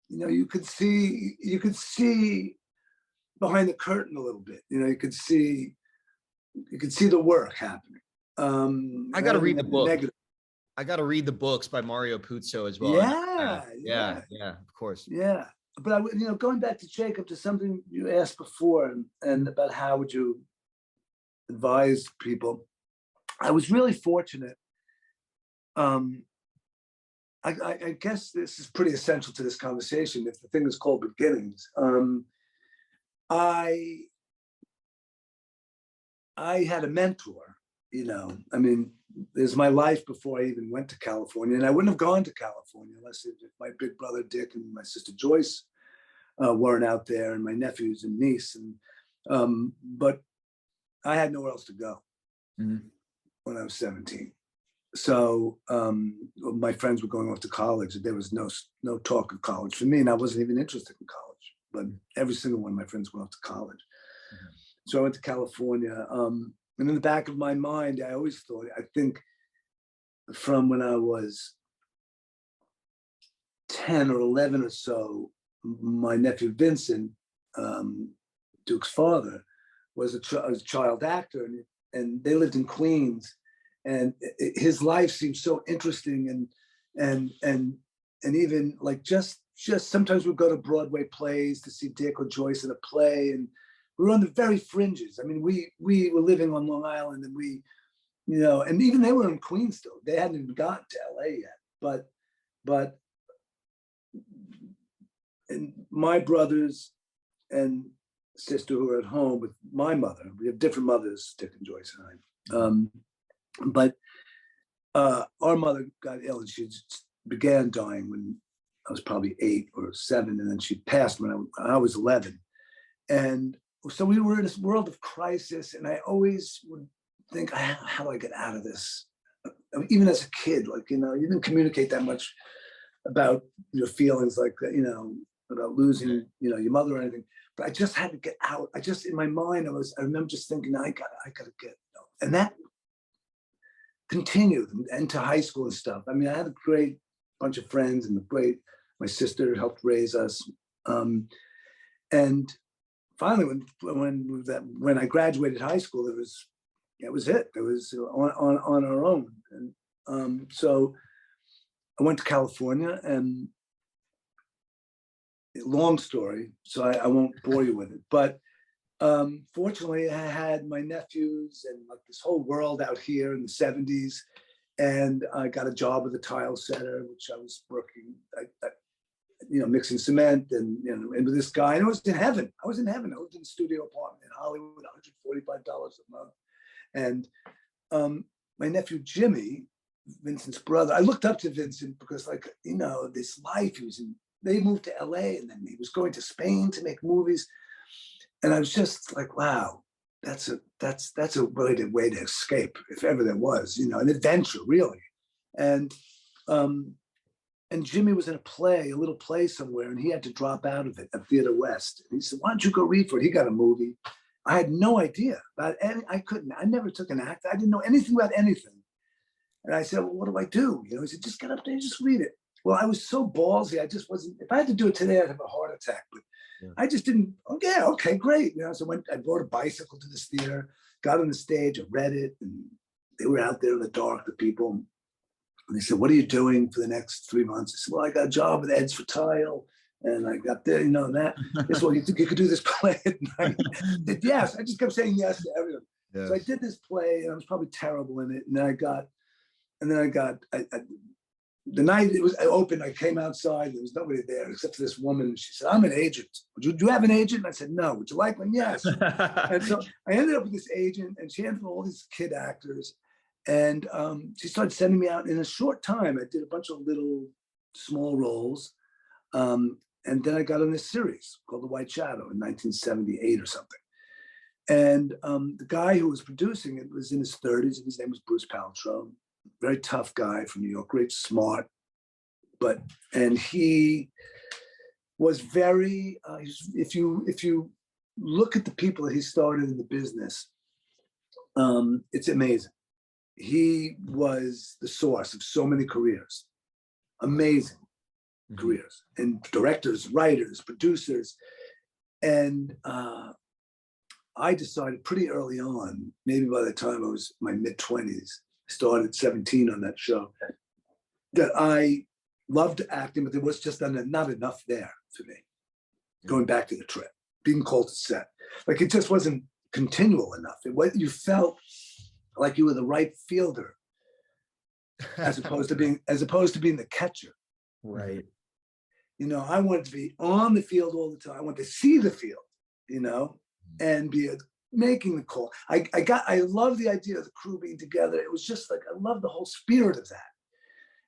[SPEAKER 3] you could see behind the curtain a little bit. You could see the work happening.
[SPEAKER 2] I got to read the book. I got to read the books by Mario Puzo as well. Yeah, of course.
[SPEAKER 3] Yeah. But going back to Jacob, to something you asked before and about how would you advise people, I was really fortunate. I guess this is pretty essential to this conversation. If the thing is called beginnings, I had a mentor. I mean, there's my life before I even went to California, and I wouldn't have gone to California unless if my big brother Dick and my sister Joyce weren't out there, and my nephews and niece, but I had nowhere else to go when I was 17. So my friends were going off to college. There was no talk of college for me, and I wasn't even interested in college. But every single one of my friends went off to college. So I went to California. And in the back of my mind, I always thought, I think from when I was 10 or 11 or so, my nephew Vincent, Duke's father, was a child actor, and they lived in Queens, and his life seemed so interesting, and even like just sometimes we'd go to Broadway plays to see Dick or Joyce in a play, and we were on the very fringes. I mean, we were living on Long Island, and and even they were in Queens still. They hadn't even gotten to LA yet, but and my brothers and sister who were at home with my mother. We have different mothers, Dick and Joyce and I. But our mother got ill, and she began dying when I was probably 8 or 7, and then she passed when I was 11. And so we were in this world of crisis, and I always would think, how do I get out of this? I mean, even as a kid, like, you didn't communicate that much about your feelings, like, about losing, your mother or anything. But I just had to get out. In my mind, I remember just thinking, I gotta get, and that continued into high school and stuff. I mean, I had a great bunch of friends, and my sister helped raise us. And finally, when I graduated high school, it was it. It was on our own. And so I went to California, and long story, so I won't bore you with it. But fortunately, I had my nephews and like this whole world out here in the 70s. And I got a job at the tile center, which I was working, mixing cement and with this guy. And I was in heaven. I was in a studio apartment in Hollywood, $145 a month. And my nephew Jimmy, Vincent's brother, I looked up to Vincent because, this life he was in. They moved to LA, and then he was going to Spain to make movies. And I was just like, wow, that's a really good way to escape, if ever there was, an adventure, really. And Jimmy was in a little play somewhere, and he had to drop out of it at Theater West. And he said, why don't you go read for it? He got a movie. I had no idea about any, I never took an act. I didn't know anything about anything. And I said, well, what do I do? He said, just get up there and just read it. Well, I was so ballsy. I just wasn't, if I had to do it today, I'd have a heart attack. But I just didn't, okay, great. So I brought a bicycle to this theater, got on the stage, I read it, and they were out there in the dark, the people. And they said, what are you doing for the next 3 months? I said, well, I got a job with Ed's for Tile. And I got there, you know, and that is what you think you could do this play at night. Yes, I just kept saying yes to everything. Yes. So I did this play, and I was probably terrible in it. And then I got the night it was open, I came outside. There was nobody there except for this woman. And she said, "I'm an agent. Do you have an agent?" And I said, "No. Would you like one?" "Yes." And so I ended up with this agent, and she handled all these kid actors. And she started sending me out. In a short time, I did a bunch of little small roles. And then I got on this series called The White Shadow in 1978 or something. And the guy who was producing it was in his 30s, and his name was Bruce Paltrow. Very tough guy from New York, great, smart. And he was very, if you look at the people that he started in the business, it's amazing. He was the source of so many careers, amazing careers, and directors, writers, producers. And I decided pretty early on, maybe by the time I was in my mid-20s, started 17 on that show, that I loved acting, but there was just not enough there for me. Going back to the trip, being called to set, like it just wasn't continual enough. You felt like you were the right fielder, as opposed to being the catcher.
[SPEAKER 1] Right.
[SPEAKER 3] You know, I wanted to be on the field all the time. I wanted to see the field, you know, and be making the call. I love the idea of the crew being together. It was just like, I love the whole spirit of that.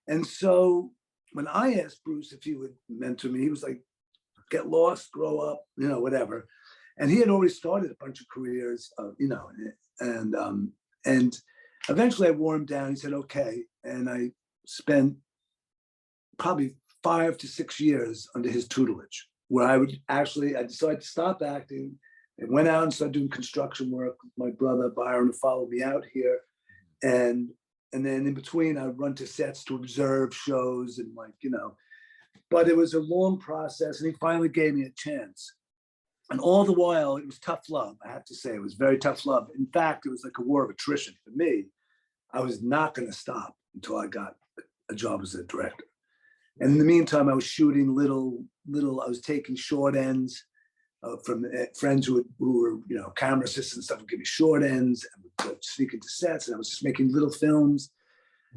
[SPEAKER 3] And so when I asked Bruce if he would mentor me, he was like, get lost, grow up, you know, whatever. And he had already started a bunch of careers, you know, and eventually I wore him down. He said, okay. And I spent probably 5 to 6 years under his tutelage, where I decided to stop acting. I went out and started doing construction work with my brother Byron, who followed me out here. And then in between, I'd run to sets to observe shows and, like, you know, but it was a long process, and he finally gave me a chance. And all the while, it was tough love. I have to say, it was very tough love. In fact, it was like a war of attrition for me. I was not going to stop until I got a job as a director. And in the meantime, I was shooting little. I was taking short ends from friends who were, you know, camera assistants and stuff, would give me short ends and would sneak into sets, and I was just making little films.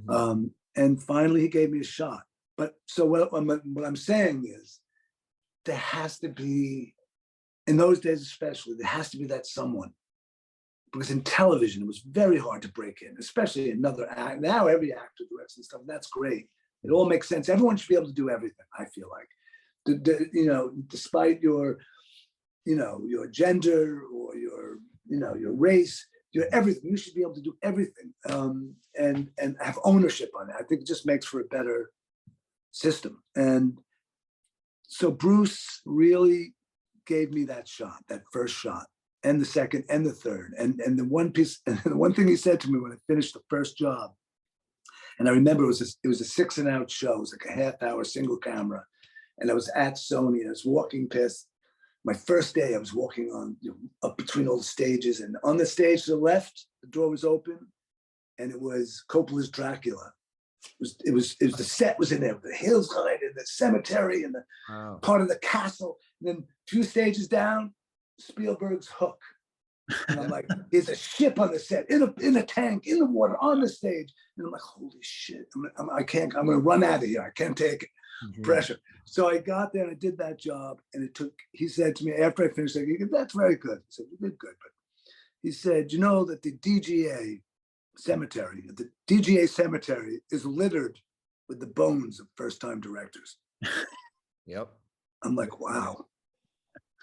[SPEAKER 3] And finally, he gave me a shot. But so what I'm saying is, there has to be, in those days especially, there has to be that someone. Because in television, it was very hard to break in, especially another act. Now every actor directs and stuff, and that's great. It all makes sense. Everyone should be able to do everything, I feel like. You know, despite your, you know, your gender or your, you know, your race, your everything. You should be able to do everything, and have ownership on it. I think it just makes for a better system. And so Bruce really gave me that shot, that first shot, and the second and the third. And the one thing he said to me when I finished the first job, and I remember it was a 6 and out show. It was like a half-hour single camera, and I was at Sony. And I was walking past my first day. I was walking on, you know, up between all the stages, and on the stage to the left, the door was open, and it was Coppola's Dracula. It was the set was in there, the hillside and the cemetery and the part of the castle. And then 2 stages down, Spielberg's Hook. And I'm like, there's a ship on the set, in a tank, in the water, on the stage. And I'm like, holy shit, I'm gonna run out of here. I can't take it. Pressure. So I got there and I did that job. And he said to me after I finished, like, that's very good. I said, you did good. But he said, you know that the DGA cemetery is littered with the bones of first-time directors.
[SPEAKER 2] Yep.
[SPEAKER 3] I'm like, wow,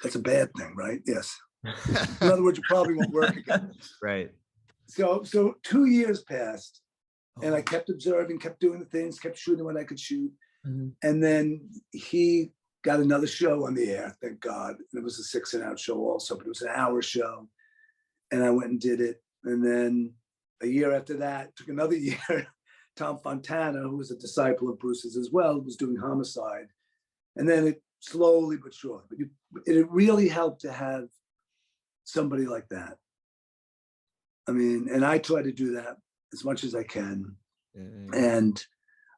[SPEAKER 3] that's a bad thing, right? Yes. In other words, you probably won't work again.
[SPEAKER 2] Right.
[SPEAKER 3] So 2 years passed, and I kept observing, kept doing the things, kept shooting what I could shoot. And then he got another show on the air, thank God. And it was a 6 and out show also, but it was an hour show. And I went and did it. And then a year after that, took another year, Tom Fontana, who was a disciple of Bruce's as well, was doing Homicide. And then it slowly but surely, but it really helped to have somebody like that. I mean, and I try to do that as much as I can, and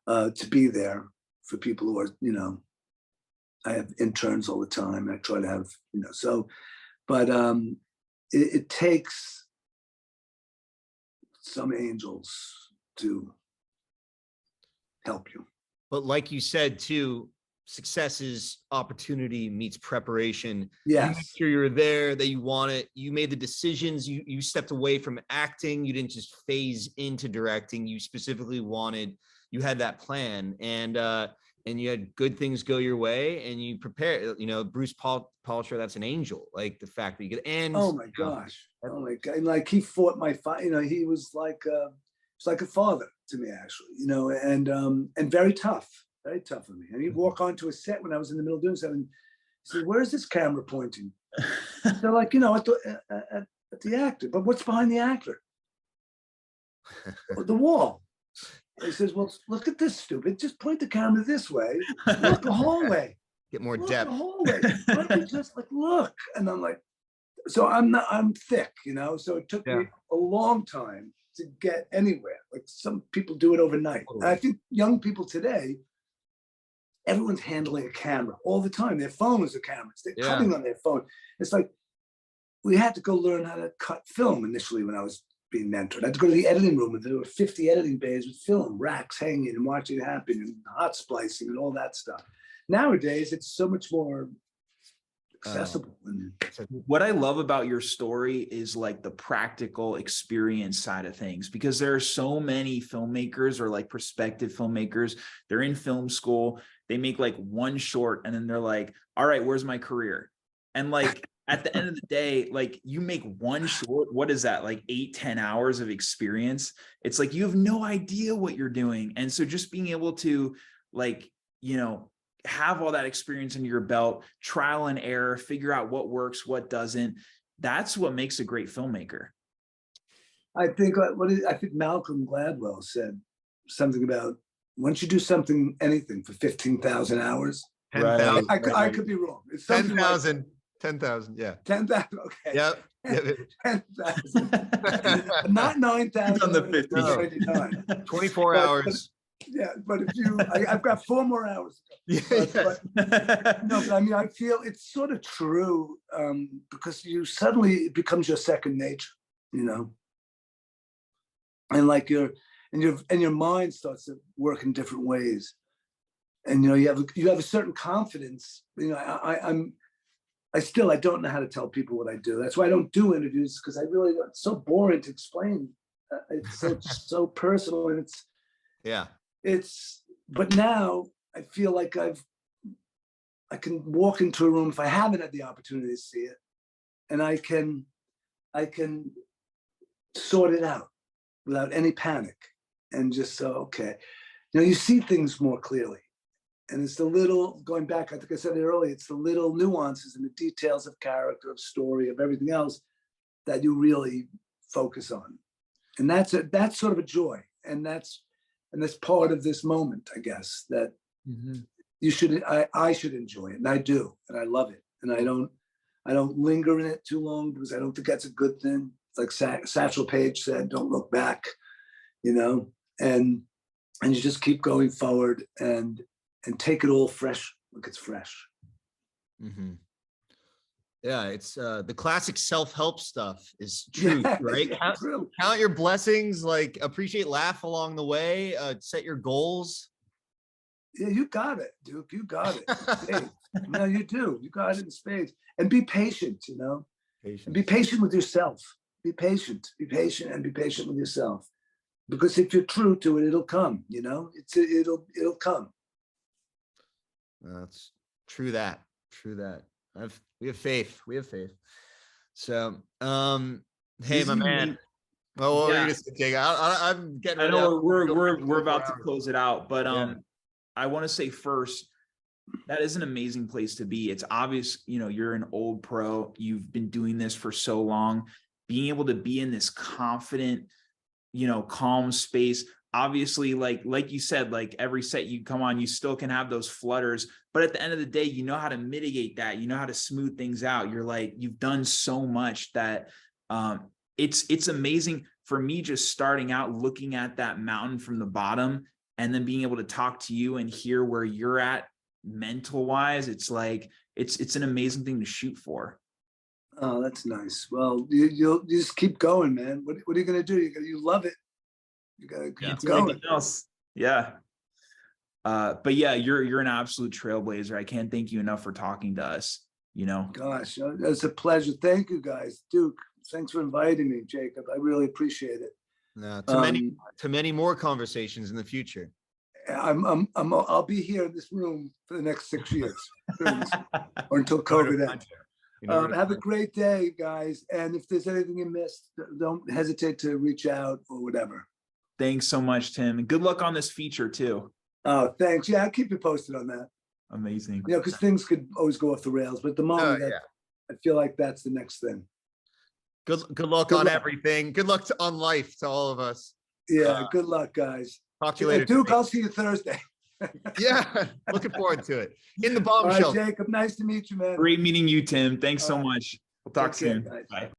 [SPEAKER 3] to be there for people who are, you know, I have interns all the time. I try to have, so, but it takes some angels to help you.
[SPEAKER 2] But like you said too, success is opportunity meets preparation.
[SPEAKER 3] Yes.
[SPEAKER 2] You make sure you're there, that you want it. You made the decisions. You stepped away from acting. You didn't just phase into directing. You specifically wanted, you had that plan, and you had good things go your way, and you prepare. Bruce Polisher, that's an angel. Like the fact that you could end.
[SPEAKER 3] Oh my gosh. Oh my God. And like he fought my fight, he was like a father to me, actually, and very tough of me. And he'd walk onto a set when I was in the middle of doing something. He said, "Where's this camera pointing?" They're like, at the actor. But what's behind the actor? The wall. He says, "Well, look at this, stupid. Just point the camera this way. Look the hallway.
[SPEAKER 2] Get more
[SPEAKER 3] Look
[SPEAKER 2] depth.
[SPEAKER 3] the hallway. Why don't you just look?" And I'm like, so I'm thick, so it took me a long time to get anywhere. Like some people do it overnight. And I think young people today, everyone's handling a camera all the time. Their phone is a camera. They're cutting on their phone. It's like, we had to go learn how to cut film initially when I was being mentored. I had to go to the editing room, and there were 50 editing bays with film, racks hanging and watching it happen, and hot splicing and all that stuff. Nowadays, it's so much more accessible.
[SPEAKER 1] What I love about your story is like the practical experience side of things, because there are so many filmmakers or like prospective filmmakers. They're in film school, they make like one short, and then they're like, all right, where's my career? And like at the end of the day, like you make one short, what is that, like 8-10 hours of experience? It's like you have no idea what you're doing. And so just being able to like, have all that experience in your belt, trial and error, figure out what works, what doesn't. That's what makes a great filmmaker.
[SPEAKER 3] I think Malcolm Gladwell said something about, once you do anything for 15,000 hours,
[SPEAKER 2] 10,000.
[SPEAKER 3] I could be wrong. It's
[SPEAKER 2] 10,000. Like 10,000. Yeah.
[SPEAKER 3] 10,000. Okay.
[SPEAKER 2] Yep.
[SPEAKER 3] 10,000. Not 9,000.
[SPEAKER 1] On the
[SPEAKER 3] 50.
[SPEAKER 2] 24 hours.
[SPEAKER 3] Yeah, but I've got 4 more hours. But I mean, I feel it's sort of true, because it becomes your second nature, and like your mind starts to work in different ways, and you have a certain confidence. I don't know how to tell people what I do. That's why I don't do interviews, because it's so boring to explain. It's so personal, and but now I feel like I can walk into a room if I haven't had the opportunity to see it, and I can sort it out without any panic, and just okay, you see things more clearly. And it's the little, going back, I think I said it earlier, it's the little nuances and the details of character, of story, of everything else that you really focus on. And that's sort of a joy. And that's part of this moment, I guess, that I should enjoy it. And I do, and I love it. And I don't linger in it too long, because I don't think that's a good thing. It's like Satchel Paige said, don't look back, and you just keep going forward and take it all fresh, like it's fresh.
[SPEAKER 2] Mm-hmm. Yeah, it's the classic self-help stuff is true, right? Count your blessings, like appreciate, laugh along the way, set your goals.
[SPEAKER 3] Yeah, you got it, Duke. You got it. No, you do. You got it in spades. And be patient, Patient. And be patient with yourself. Be patient, and be patient with yourself. Because if you're true to it, it'll come, it'll come.
[SPEAKER 2] That's true that. We have faith. So, hey, my man. Oh, what were you gonna say, Jake? I'm getting.
[SPEAKER 1] I know we're about to close it out, but I want to say first, that is an amazing place to be. It's obvious, you're an old pro. You've been doing this for so long. Being able to be in this confident, calm space. Obviously, like you said, like every set you come on, you still can have those flutters, but at the end of the day, you know how to mitigate that. You know how to smooth things out. You've done so much that it's amazing for me, just starting out, looking at that mountain from the bottom, and then being able to talk to you and hear where you're at mental wise, it's like, it's an amazing thing to shoot for.
[SPEAKER 3] Oh, that's nice. Well, you just keep going, man. What are you gonna do? You love it. You gotta keep going.
[SPEAKER 1] Anything else. Yeah. But yeah, you're an absolute trailblazer. I can't thank you enough for talking to us, you know.
[SPEAKER 3] Gosh, it's a pleasure. Thank you guys. Duke, thanks for inviting me, Jacob. I really appreciate it.
[SPEAKER 2] No, to many more conversations in the future.
[SPEAKER 3] I'll be here in this room for the next 6 years, or until COVID ends. Have a great day, guys. And if there's anything you missed, don't hesitate to reach out or whatever.
[SPEAKER 1] Thanks so much, Tim. And good luck on this feature too.
[SPEAKER 3] Oh, thanks. Yeah, I'll keep you posted on that.
[SPEAKER 1] Amazing.
[SPEAKER 3] You know, because things could always go off the rails, but at the moment, I feel like that's the next thing.
[SPEAKER 2] Good luck on everything. Good luck on life to all of us.
[SPEAKER 3] Yeah, good luck, guys.
[SPEAKER 2] Talk to you later.
[SPEAKER 3] Duke, I'll see you Thursday.
[SPEAKER 2] Yeah, looking forward to it. In the bombshell.
[SPEAKER 3] Jacob, nice to meet you, man.
[SPEAKER 1] Great meeting you, Tim. Thanks so much. We'll talk soon. Bye.